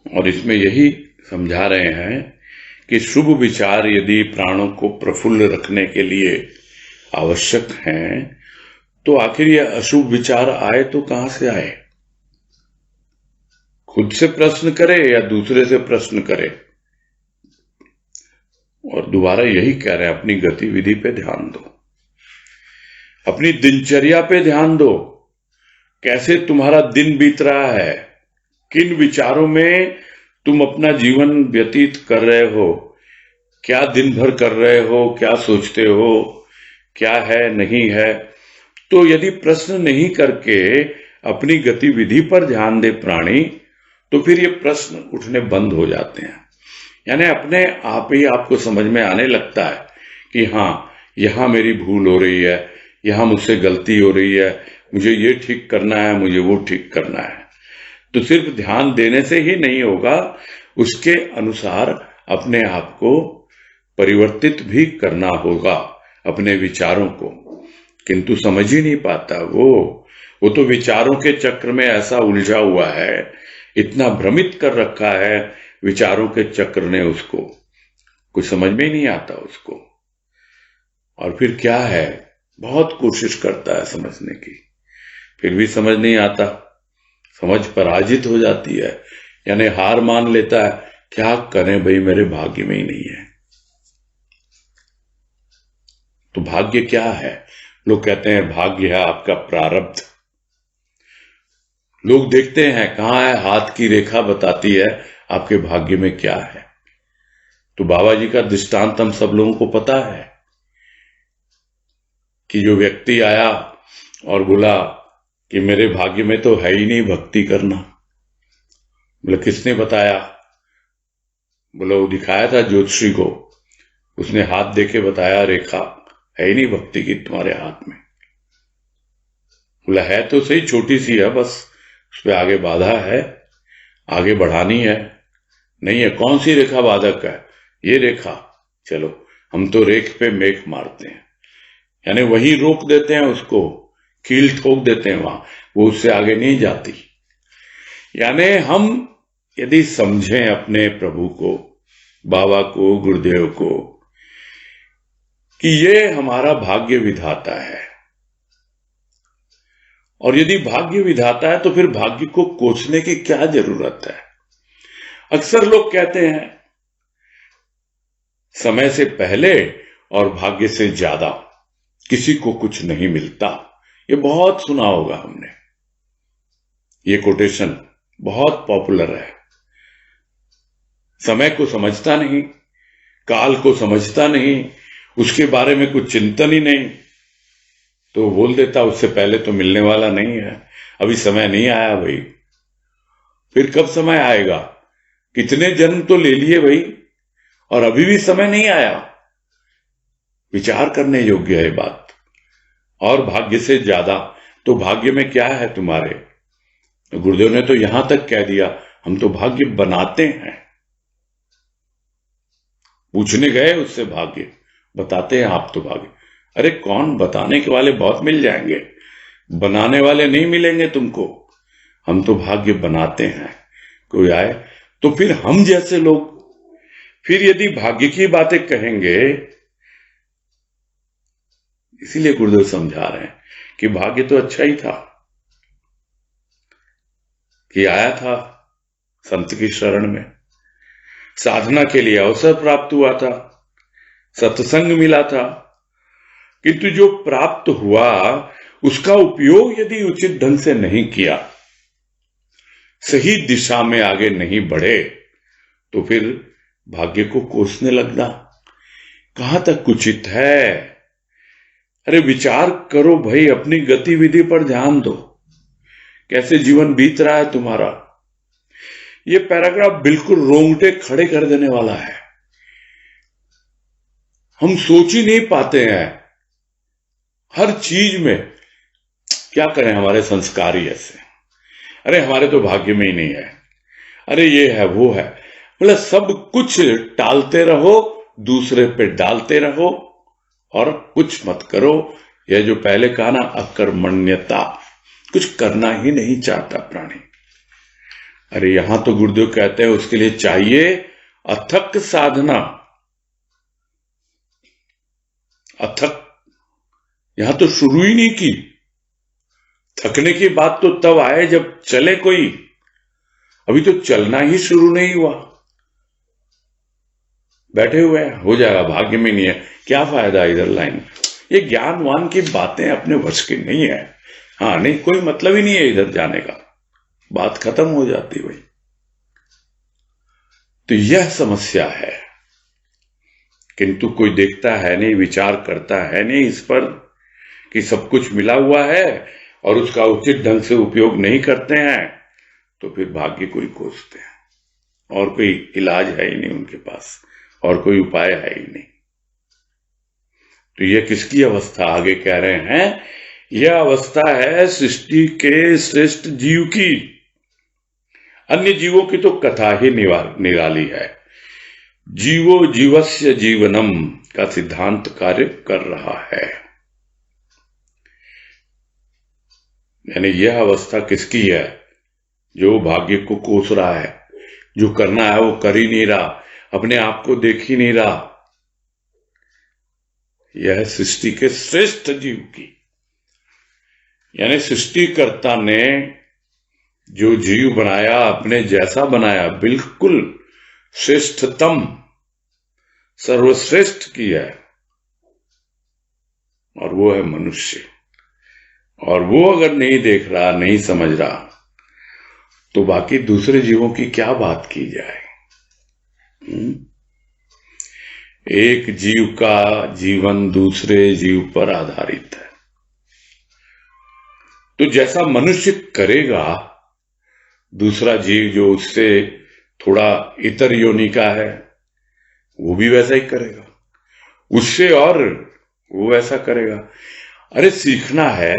और इसमें यही समझा रहे हैं कि शुभ विचार यदि प्राणों को प्रफुल्ल रखने के लिए आवश्यक हैं तो आखिर ये अशुभ विचार आए तो कहां से आए? खुद से प्रश्न करे या दूसरे से प्रश्न करे। और दोबारा यही कह रहे हैं, अपनी गतिविधि पे ध्यान दो, अपनी दिनचर्या पे ध्यान दो। कैसे तुम्हारा दिन बीत रहा है, किन विचारों में तुम अपना जीवन व्यतीत कर रहे हो, क्या दिन भर कर रहे हो, क्या सोचते हो, क्या है नहीं है। तो यदि प्रश्न नहीं करके अपनी गतिविधि पर ध्यान दे प्राणी, तो फिर ये प्रश्न उठने बंद हो जाते हैं। यानी अपने आप ही आपको समझ में आने लगता है कि हाँ, यहां मेरी भूल हो रही है, यहां मुझसे गलती हो रही है, मुझे ये ठीक करना है, मुझे वो ठीक करना है। तो सिर्फ ध्यान देने से ही नहीं होगा, उसके अनुसार अपने आप को परिवर्तित भी करना होगा, अपने विचारों को। किंतु समझ ही नहीं पाता वो तो विचारों के चक्र में ऐसा उलझा हुआ है, इतना भ्रमित कर रखा है विचारों के चक्र ने उसको, कुछ समझ में ही नहीं आता उसको। और फिर क्या है, बहुत कोशिश करता है समझने की, फिर भी समझ नहीं आता, समझ पराजित हो जाती है, यानी हार मान लेता है। क्या करें भाई, मेरे भाग्य में ही नहीं है। तो भाग्य क्या है? लोग कहते हैं भाग्य है आपका प्रारब्ध। लोग देखते हैं कहां है, हाथ की रेखा बताती है आपके भाग्य में क्या है। तो बाबा जी का दृष्टांत हम सब लोगों को पता है कि जो व्यक्ति आया और बोला कि मेरे भाग्य में तो है ही नहीं भक्ति करना। बोले किसने बताया? बोला वो दिखाया था ज्योतिषी को, उसने हाथ देके बताया रेखा है ही नहीं भक्ति की तुम्हारे हाथ में। बोला है तो सही, छोटी सी है, बस उस पर आगे बाधा है, आगे बढ़ानी है। नहीं है, कौन सी रेखा बाधक है? ये रेखा। चलो हम तो रेख पे मेख मारते हैं, यानी वहीं रोक देते हैं उसको, कील ठोक देते हैं वहां, वो उससे आगे नहीं जाती। यानी हम यदि समझें अपने प्रभु को, बाबा को, गुरुदेव को, कि ये हमारा भाग्य विधाता है, और यदि भाग्य विधाता है तो फिर भाग्य को कोसने की क्या जरूरत है? अक्सर लोग कहते हैं समय से पहले और भाग्य से ज्यादा किसी को कुछ नहीं मिलता। ये बहुत सुना होगा हमने, ये कोटेशन बहुत पॉपुलर है। समय को समझता नहीं, काल को समझता नहीं, उसके बारे में कुछ चिंतन ही नहीं, तो बोल देता उससे पहले तो मिलने वाला नहीं है, अभी समय नहीं आया भाई। फिर कब समय आएगा? कितने जन्म तो ले लिए भाई, और अभी भी समय नहीं आया। विचार करने योग्य है बात। और भाग्य से ज्यादा, तो भाग्य में क्या है तुम्हारे? तो गुरुदेव ने तो यहां तक कह दिया, हम तो भाग्य बनाते हैं। पूछने गए उससे भाग्य, बताते हैं आप तो भाग्य। अरे कौन, बताने के वाले बहुत मिल जाएंगे, बनाने वाले नहीं मिलेंगे तुमको। हम तो भाग्य बनाते हैं। कोई आए तो फिर हम जैसे लोग फिर यदि भाग्य की बातें कहेंगे, इसीलिए गुरुदेव समझा रहे हैं कि भाग्य तो अच्छा ही था कि आया था संत की शरण में, साधना के लिए अवसर प्राप्त हुआ था, सत्संग मिला था, किंतु जो प्राप्त हुआ उसका उपयोग यदि उचित ढंग से नहीं किया, सही दिशा में आगे नहीं बढ़े, तो फिर भाग्य को कोसने लगना कहां तक उचित है? अरे विचार करो भाई, अपनी गतिविधि पर ध्यान दो, कैसे जीवन बीत रहा है तुम्हारा। ये पैराग्राफ बिल्कुल रोंगटे खड़े कर देने वाला है। हम सोच ही नहीं पाते हैं हर चीज में। क्या करें, हमारे संस्कार ही ऐसे। अरे हमारे तो भाग्य में ही नहीं है, अरे ये है वो है, मतलब सब कुछ टालते रहो, दूसरे पे डालते रहो और कुछ मत करो। यह जो पहले कहा ना, अकर्मण्यता, कुछ करना ही नहीं चाहता प्राणी। अरे यहां तो गुरुदेव कहते हैं उसके लिए चाहिए अथक साधना। अथक, यहां तो शुरू ही नहीं की। थकने की बात तो तब आए जब चले कोई, अभी तो चलना ही शुरू नहीं हुआ, बैठे हुए हैं, हो जाएगा, भाग्य में नहीं है, क्या फायदा इधर लाइन। ये ज्ञानवान की बातें अपने वश की नहीं है। हाँ नहीं, कोई मतलब ही नहीं है इधर जाने का, बात खत्म हो जाती भाई। तो यह समस्या है, किंतु कोई देखता है नहीं, विचार करता है नहीं इस पर कि सब कुछ मिला हुआ है और उसका उचित ढंग से उपयोग नहीं करते हैं, तो फिर भाग्य को ही कोसते हैं। और कोई इलाज है ही नहीं उनके पास, और कोई उपाय है ही नहीं। तो यह किसकी अवस्था आगे कह रहे हैं? यह अवस्था है सृष्टि के श्रेष्ठ जीव की। अन्य जीवों की तो कथा ही निराली है। जीवो जीवस्य जीवनम का सिद्धांत कार्य कर रहा है। यानी यह अवस्था किसकी है? जो भाग्य को कोस रहा है, जो करना है वो कर ही नहीं रहा, अपने आप को देख ही नहीं रहा। यह सृष्टि के श्रेष्ठ जीव की, यानी सृष्टिकर्ता ने जो जीव बनाया, अपने जैसा बनाया, बिल्कुल श्रेष्ठतम, सर्वश्रेष्ठ किया है। और वो है मनुष्य। और वो अगर नहीं देख रहा, नहीं समझ रहा, तो बाकी दूसरे जीवों की क्या बात की जाए। एक जीव का जीवन दूसरे जीव पर आधारित है। तो जैसा मनुष्य करेगा, दूसरा जीव जो उससे थोड़ा इतर योनि का है वो भी वैसा ही करेगा, उससे और वो वैसा करेगा। अरे सीखना है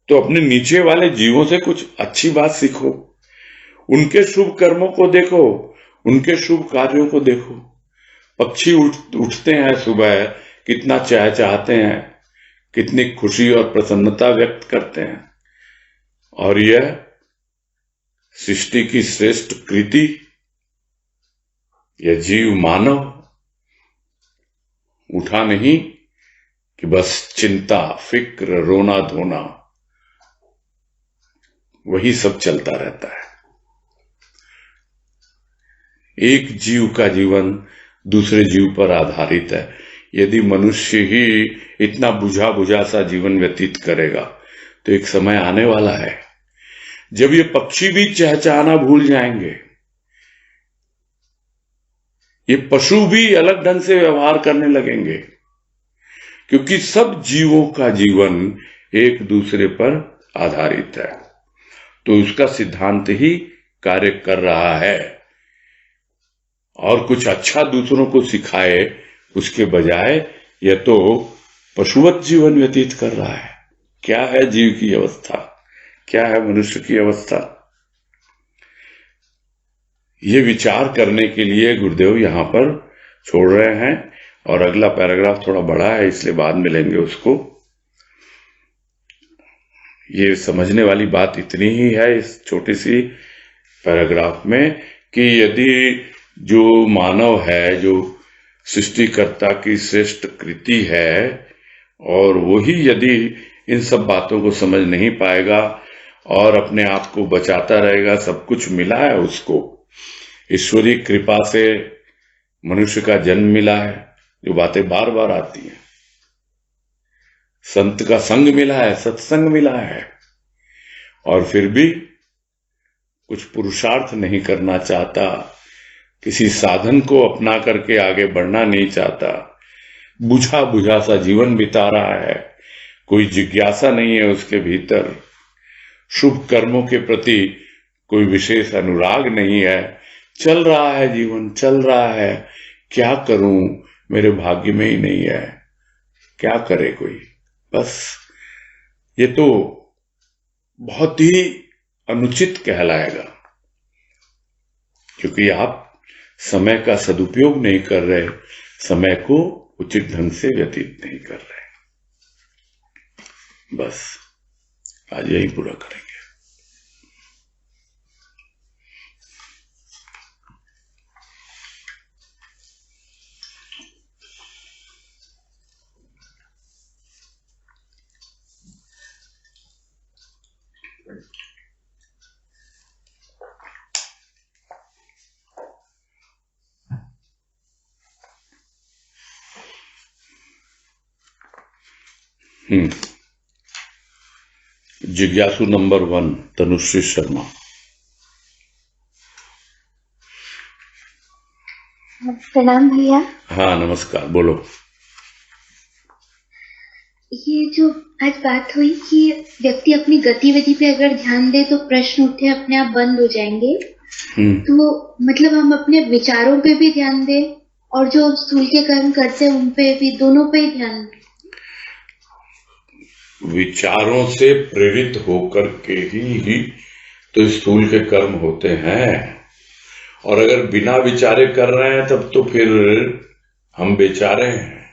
तो अपने नीचे वाले जीवों से कुछ अच्छी बात सीखो, उनके शुभ कर्मों को देखो, उनके शुभ कार्यों को देखो। पक्षी उठते हैं सुबह, कितना चहचहाते हैं, कितनी खुशी और प्रसन्नता व्यक्त करते हैं। और यह सृष्टि की श्रेष्ठ कृति, यह जीव मानव उठा नहीं कि बस चिंता, फिक्र, रोना धोना, वही सब चलता रहता है। एक जीव का जीवन दूसरे जीव पर आधारित है। यदि मनुष्य ही इतना बुझा बुझा सा जीवन व्यतीत करेगा तो एक समय आने वाला है जब ये पक्षी भी चहचहाना भूल जाएंगे, ये पशु भी अलग ढंग से व्यवहार करने लगेंगे, क्योंकि सब जीवों का जीवन एक दूसरे पर आधारित है। तो उसका सिद्धांत ही कार्य कर रहा है, और कुछ अच्छा दूसरों को सिखाए उसके बजाय यह तो पशुवत जीवन व्यतीत कर रहा है। क्या है जीव की अवस्था, क्या है मनुष्य की अवस्था, ये विचार करने के लिए गुरुदेव यहां पर छोड़ रहे हैं। और अगला पैराग्राफ थोड़ा बड़ा है, इसलिए बाद में लेंगे उसको। ये समझने वाली बात इतनी ही है इस छोटी सी पैराग्राफ में कि यदि जो मानव है, जो सृष्टिकर्ता की श्रेष्ठ कृति है, और वही यदि इन सब बातों को समझ नहीं पाएगा और अपने आप को बचाता रहेगा, सब कुछ मिला है उसको, ईश्वरीय कृपा से मनुष्य का जन्म मिला है, जो बातें बार बार आती हैं, संत का संग मिला है, सत्संग मिला है, और फिर भी कुछ पुरुषार्थ नहीं करना चाहता, किसी साधन को अपना करके आगे बढ़ना नहीं चाहता, बुझा बुझा सा जीवन बिता रहा है, कोई जिज्ञासा नहीं है उसके भीतर, शुभ कर्मों के प्रति कोई विशेष अनुराग नहीं है, चल रहा है जीवन, चल रहा है, क्या करूं, मेरे भाग्य में ही नहीं है, क्या करे कोई। बस ये तो बहुत ही अनुचित कहलाएगा, क्योंकि आप समय का सदुपयोग नहीं कर रहे, समय को उचित ढंग से व्यतीत नहीं कर रहे। बस आज यही पूरा करेंगे। जिज्ञासु नंबर 1 तनुश्री शर्मा। प्रणाम भैया। हाँ नमस्कार, बोलो। ये जो आज बात हुई कि व्यक्ति अपनी गतिविधि पे अगर ध्यान दे तो प्रश्न उठे अपने आप बंद हो जाएंगे, तो मतलब हम अपने विचारों पे भी ध्यान दें और जो स्थूल के कर्म करते हैं उन पे भी, दोनों पे ही ध्यान दें। विचारों से प्रेरित होकर के ही तो स्थूल के कर्म होते हैं, और अगर बिना विचारे कर रहे हैं तब तो फिर हम बेचारे हैं,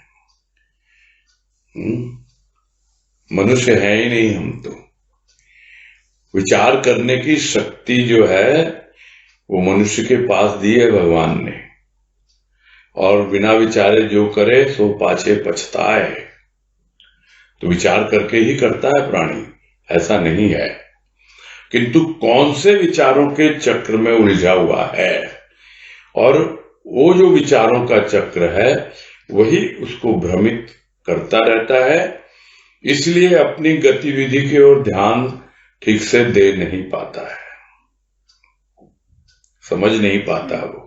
मनुष्य है ही नहीं हम तो। विचार करने की शक्ति जो है वो मनुष्य के पास दी है भगवान ने, और बिना विचारे जो करे सो पाछे पछताए। तो विचार करके ही करता है प्राणी, ऐसा नहीं है। किंतु कौन से विचारों के चक्र में उलझा हुआ है, और वो जो विचारों का चक्र है वही उसको भ्रमित करता रहता है, इसलिए अपनी गतिविधि की ओर ध्यान ठीक से दे नहीं पाता है, समझ नहीं पाता वो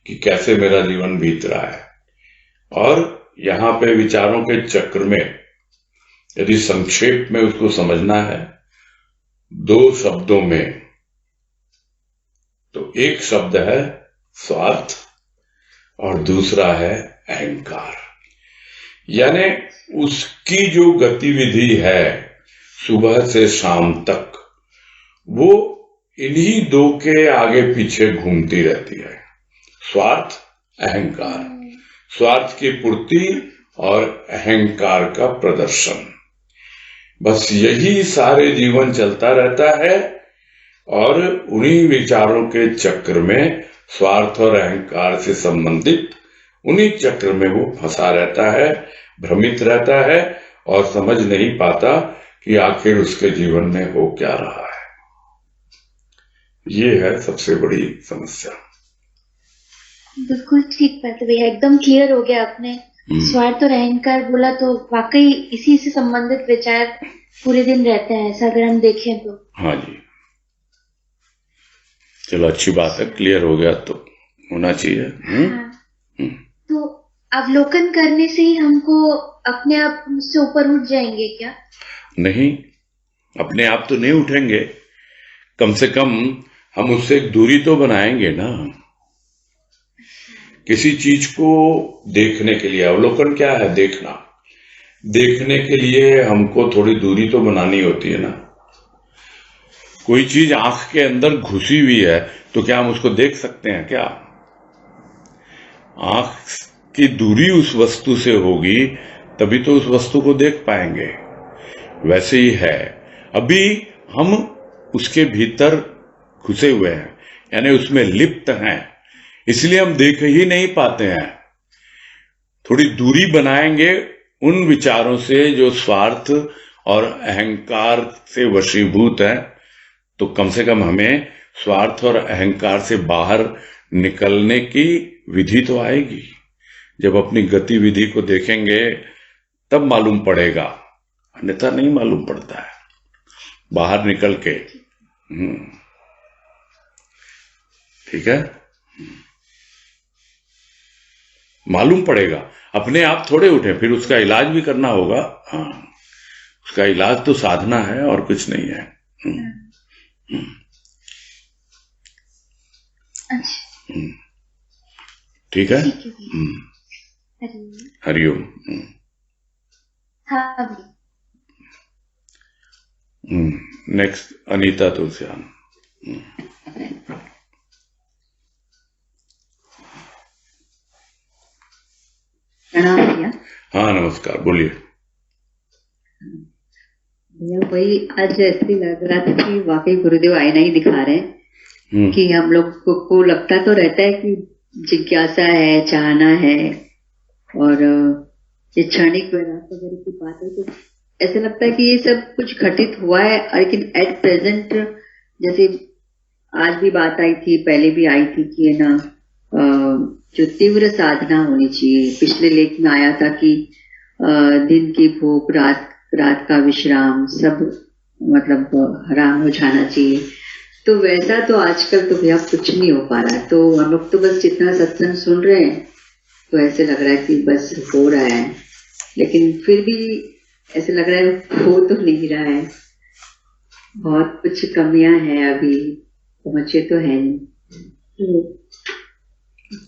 कि कैसे मेरा जीवन बीत रहा है। और यहां पे विचारों के चक्र में यदि संक्षेप में उसको समझना है 2 शब्दों में, तो एक शब्द है स्वार्थ और दूसरा है अहंकार। यानी उसकी जो गतिविधि है सुबह से शाम तक, वो इन्हीं 2 के आगे पीछे घूमती रहती है, स्वार्थ अहंकार, स्वार्थ की पूर्ति और अहंकार का प्रदर्शन। बस यही सारे जीवन चलता रहता है और उन्हीं विचारों के चक्र में, स्वार्थ और अहंकार से संबंधित उन्हीं चक्र में वो फंसा रहता है, भ्रमित रहता है और समझ नहीं पाता कि आखिर उसके जीवन में हो क्या रहा है। ये है सबसे बड़ी समस्या। बिल्कुल ठीक बात है भैया, एकदम क्लियर हो गया आपने। स्वार्थ और अहंकार बोला तो वाकई इसी से संबंधित विचार पूरे दिन रहते हैं, ऐसा अगर हम देखें तो। हाँ जी, चलो अच्छी बात है, क्लियर हो गया तो होना चाहिए। हाँ। तो अवलोकन करने से ही हमको अपने आप उससे ऊपर उठ जाएंगे क्या? नहीं, अपने आप तो नहीं उठेंगे, कम से कम हम उससे एक दूरी तो बनाएंगे ना। किसी चीज को देखने के लिए, अवलोकन क्या है? देखना। देखने के लिए हमको थोड़ी दूरी तो बनानी होती है ना। कोई चीज आंख के अंदर घुसी हुई है तो क्या हम उसको देख सकते हैं क्या? आंख की दूरी उस वस्तु से होगी तभी तो उस वस्तु को देख पाएंगे। वैसे ही है, अभी हम उसके भीतर घुसे हुए हैं, यानी उसमें लिप्त हैं, इसलिए हम देख ही नहीं पाते हैं। थोड़ी दूरी बनाएंगे उन विचारों से जो स्वार्थ और अहंकार से वशीभूत है, तो कम से कम हमें स्वार्थ और अहंकार से बाहर निकलने की विधि तो आएगी। जब अपनी गतिविधि को देखेंगे तब मालूम पड़ेगा, अन्यथा नहीं मालूम पड़ता है। बाहर निकल के ठीक है, मालूम पड़ेगा। अपने आप थोड़े उठे, फिर उसका इलाज भी करना होगा। हाँ, उसका इलाज तो साधना है और कुछ नहीं है। ठीक है। हरिओम। नेक्स्ट अनीता तुलसियान। प्रणाम भैया। हाँ नमस्कार, बोलिए। भैया वही आज ऐसे लग रहा था कि वाकई गुरुदेव आईना ही दिखा रहे हैं कि हम लोग को लगता तो रहता है कि जिज्ञासा है, चाहना है और ये क्षणिक वैराग्य वगैरह की बात है, तो ऐसा लगता है कि ये सब कुछ घटित हुआ है। लेकिन एट प्रेजेंट जैसे आज भी बात आई थी, पहले भी आई थी कि है ना जो तीव्र साधना होनी चाहिए। पिछले लेख में आया था कि दिन की भूख, रात का विश्राम सब मतलब हराम हो जाना चाहिए। तो वैसा तो आजकल तो भैया कुछ नहीं हो पा रहा है। तो हम लोग तो बस जितना सत्संग सुन रहे हैं तो ऐसे लग रहा है कि बस हो रहा है, लेकिन फिर भी ऐसे लग रहा है हो तो नहीं रहा है। बहुत कुछ कमियां हैं, अभी पहुंचे तो है नहीं।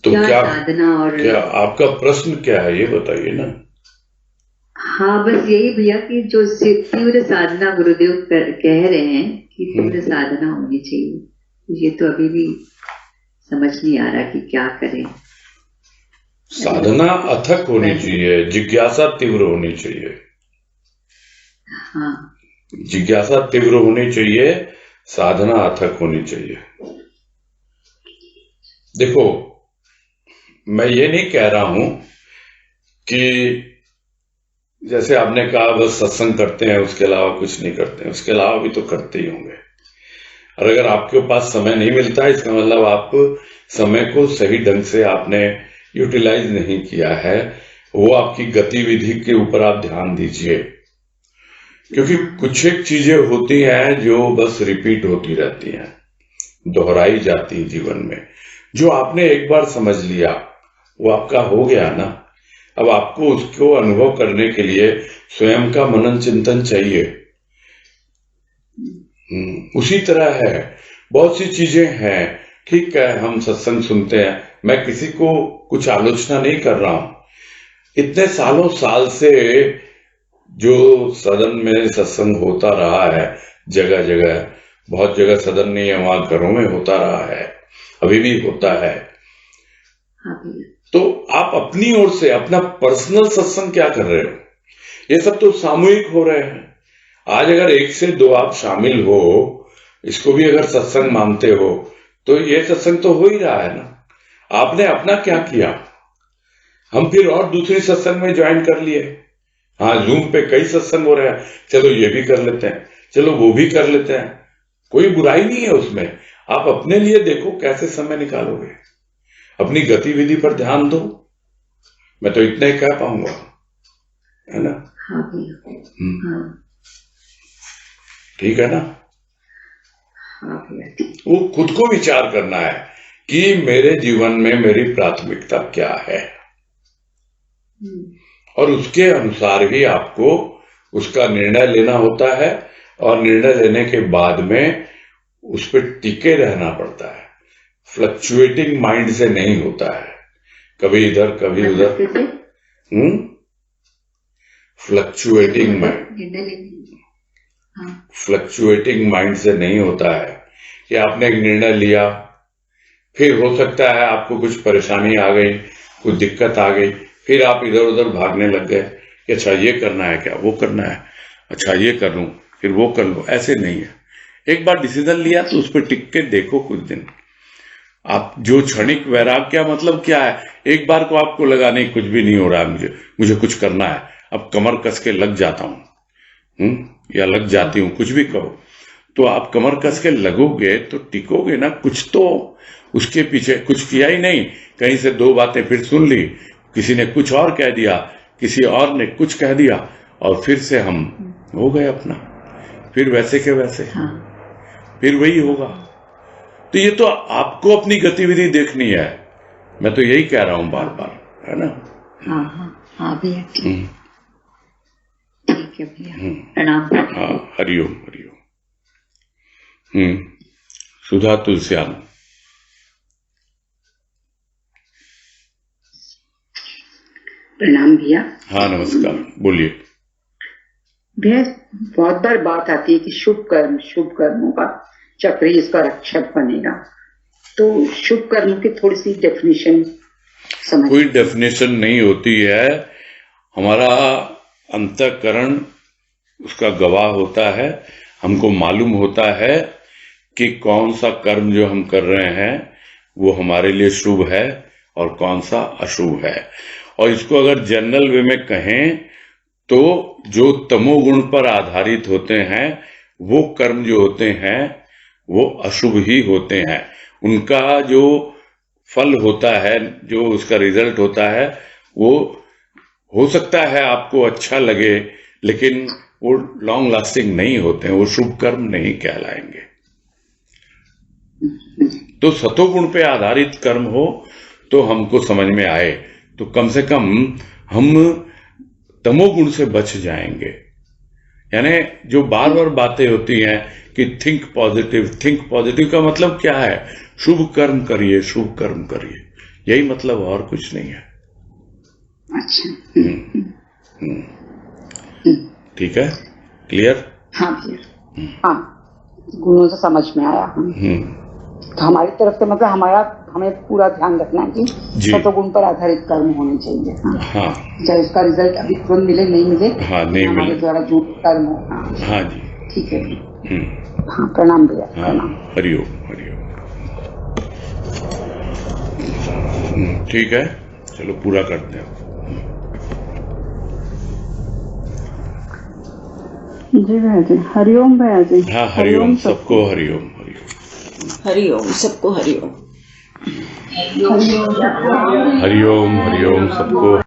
तो क्या साधना और क्या आपका प्रश्न क्या है ये बताइए ना। हाँ बस यही भैया कि जो तीव्र साधना गुरुदेव कह रहे हैं कि तीव्र साधना होनी चाहिए, ये तो अभी भी समझ नहीं आ रहा कि क्या करें। साधना अथक होनी चाहिए, जिज्ञासा तीव्र होनी चाहिए। हाँ, जिज्ञासा तीव्र होनी चाहिए, साधना अथक होनी चाहिए। देखो, मैं ये नहीं कह रहा हूं कि जैसे आपने कहा बस सत्संग करते हैं उसके अलावा कुछ नहीं करते हैं, उसके अलावा भी तो करते ही होंगे। और अगर आपके पास समय नहीं मिलता, इसका मतलब आप समय को सही ढंग से आपने यूटिलाइज नहीं किया है। वो आपकी गतिविधि के ऊपर आप ध्यान दीजिए। क्योंकि कुछ एक चीजें होती हैं जो बस रिपीट होती रहती हैं, दोहराई जाती है जीवन में। जो आपने एक बार समझ लिया वो आपका हो गया ना। अब आपको उसको अनुभव करने के लिए स्वयं का मनन चिंतन चाहिए। उसी तरह है, बहुत सी चीजें हैं। ठीक है, हम सत्संग सुनते हैं, मैं किसी को कुछ आलोचना नहीं कर रहा हूं। इतने सालों साल से जो सदन में सत्संग होता रहा है, जगह जगह, बहुत जगह सदन नहीं है, वहां घरों में होता रहा है, अभी भी होता है। तो आप अपनी ओर से अपना पर्सनल सत्संग क्या कर रहे हो? ये सब तो सामूहिक हो रहे हैं। आज अगर 1 से 2 आप शामिल हो, इसको भी अगर सत्संग मानते हो, तो ये सत्संग तो हो ही रहा है ना। आपने अपना क्या किया? हम फिर और दूसरी सत्संग में ज्वाइन कर लिए। हाँ, जूम पे कई सत्संग हो रहे हैं, चलो ये भी कर लेते हैं, चलो वो भी कर लेते हैं। कोई बुराई नहीं है उसमें। आप अपने लिए देखो कैसे समय निकालोगे, अपनी गतिविधि पर ध्यान दो। मैं तो इतना ही कह पाऊंगा, है ना? ठीक है ना? वो खुद को विचार करना है कि मेरे जीवन में मेरी प्राथमिकता क्या है, और उसके अनुसार ही आपको उसका निर्णय लेना होता है। और निर्णय लेने के बाद में उस पर टिके रहना पड़ता है। फ्लक्चुएटिंग माइंड से नहीं होता है, कभी इधर कभी उधर। फ्लक्चुएटिंग माइंड से नहीं होता है कि आपने एक निर्णय लिया, फिर हो सकता है आपको कुछ परेशानी आ गई, कुछ दिक्कत आ गई, फिर आप इधर उधर भागने लग गए कि अच्छा ये करना है, क्या वो करना है, अच्छा ये कर लूं, फिर वो कर लूं। ऐसे नहीं है। एक बार डिसीजन लिया तो उस पर टिक के देखो कुछ दिन। आप जो क्षणिक वैराग्य मतलब क्या है? एक बार को आपको लगा नहीं कुछ भी नहीं हो रहा है, मुझे कुछ करना है, अब कमर कस के लग जाता हूं, या लग जाती हूं, कुछ भी कहो, तो आप कमर कस के लगोगे तो टिकोगे ना। कुछ तो उसके पीछे, कुछ किया ही नहीं, कहीं से 2 बातें फिर सुन ली, किसी ने कुछ और कह दिया, किसी और ने कुछ कह दिया, और फिर से हम हो गए अपना, फिर वैसे के वैसे। फिर वही होगा। तो ये तो आपको अपनी गतिविधि देखनी है। मैं तो यही कह रहा हूं बार बार, है ना? हाँ भैया, ठीक है भैया, प्रणाम। हाँ, हरिओम हरिओम। सुधा तुलसियान। प्रणाम भैया। हाँ, नमस्कार, बोलिए भैया। बहुत बार बात आती है कि शुभ कर्मों का चक्र ही इसका रक्षक बनेगा। तो शुभ कर्मों की थोड़ी सी डेफिनेशन समझ। कोई डेफिनेशन नहीं होती है। हमारा अंतःकरण उसका गवाह होता है। हमको मालूम होता है कि कौन सा कर्म जो हम कर रहे हैं वो हमारे लिए शुभ है और कौन सा अशुभ है। और इसको अगर जनरल वे में कहें तो जो तमोगुण पर आधारित होते हैं वो कर्म जो होते हैं वो अशुभ ही होते हैं। उनका जो फल होता है, जो उसका रिजल्ट होता है, वो हो सकता है आपको अच्छा लगे, लेकिन वो लॉन्ग लास्टिंग नहीं होते हैं, वो शुभ कर्म नहीं कहलाएंगे। तो सतोगुण पे आधारित कर्म हो तो हमको समझ में आए, तो कम से कम हम तमोगुण से बच जाएंगे। यानी जो बार बार बातें होती हैं कि थिंक पॉजिटिव का मतलब क्या है? शुभ कर्म करिए, शुभ कर्म करिए, यही मतलब, और कुछ नहीं है। अच्छा। ठीक है, क्लियर? हाँ भैया, हाँ, गुणों से समझ में आया। तो हमारी तरफ से मतलब हमें पूरा ध्यान रखना है कि सतोगुण पर आधारित कर्म होने चाहिए। हाँ, चाहे उसका रिजल्ट अभी तुरंत मिले नहीं मिले, हाँ, नहीं हमारे मिले, द्वारा जो कर्म हो। हाँ जी, ठीक है। हाँ, प्रणाम भैया, प्रणाम। हरिओम हरिओम। ठीक है, चलो पूरा करते हैं। जी भैया जी, हरिओम भैया जी। हाँ, हरिओम सबको, हरिओम हरिओम सबको, हरिओम हरिओम सबको।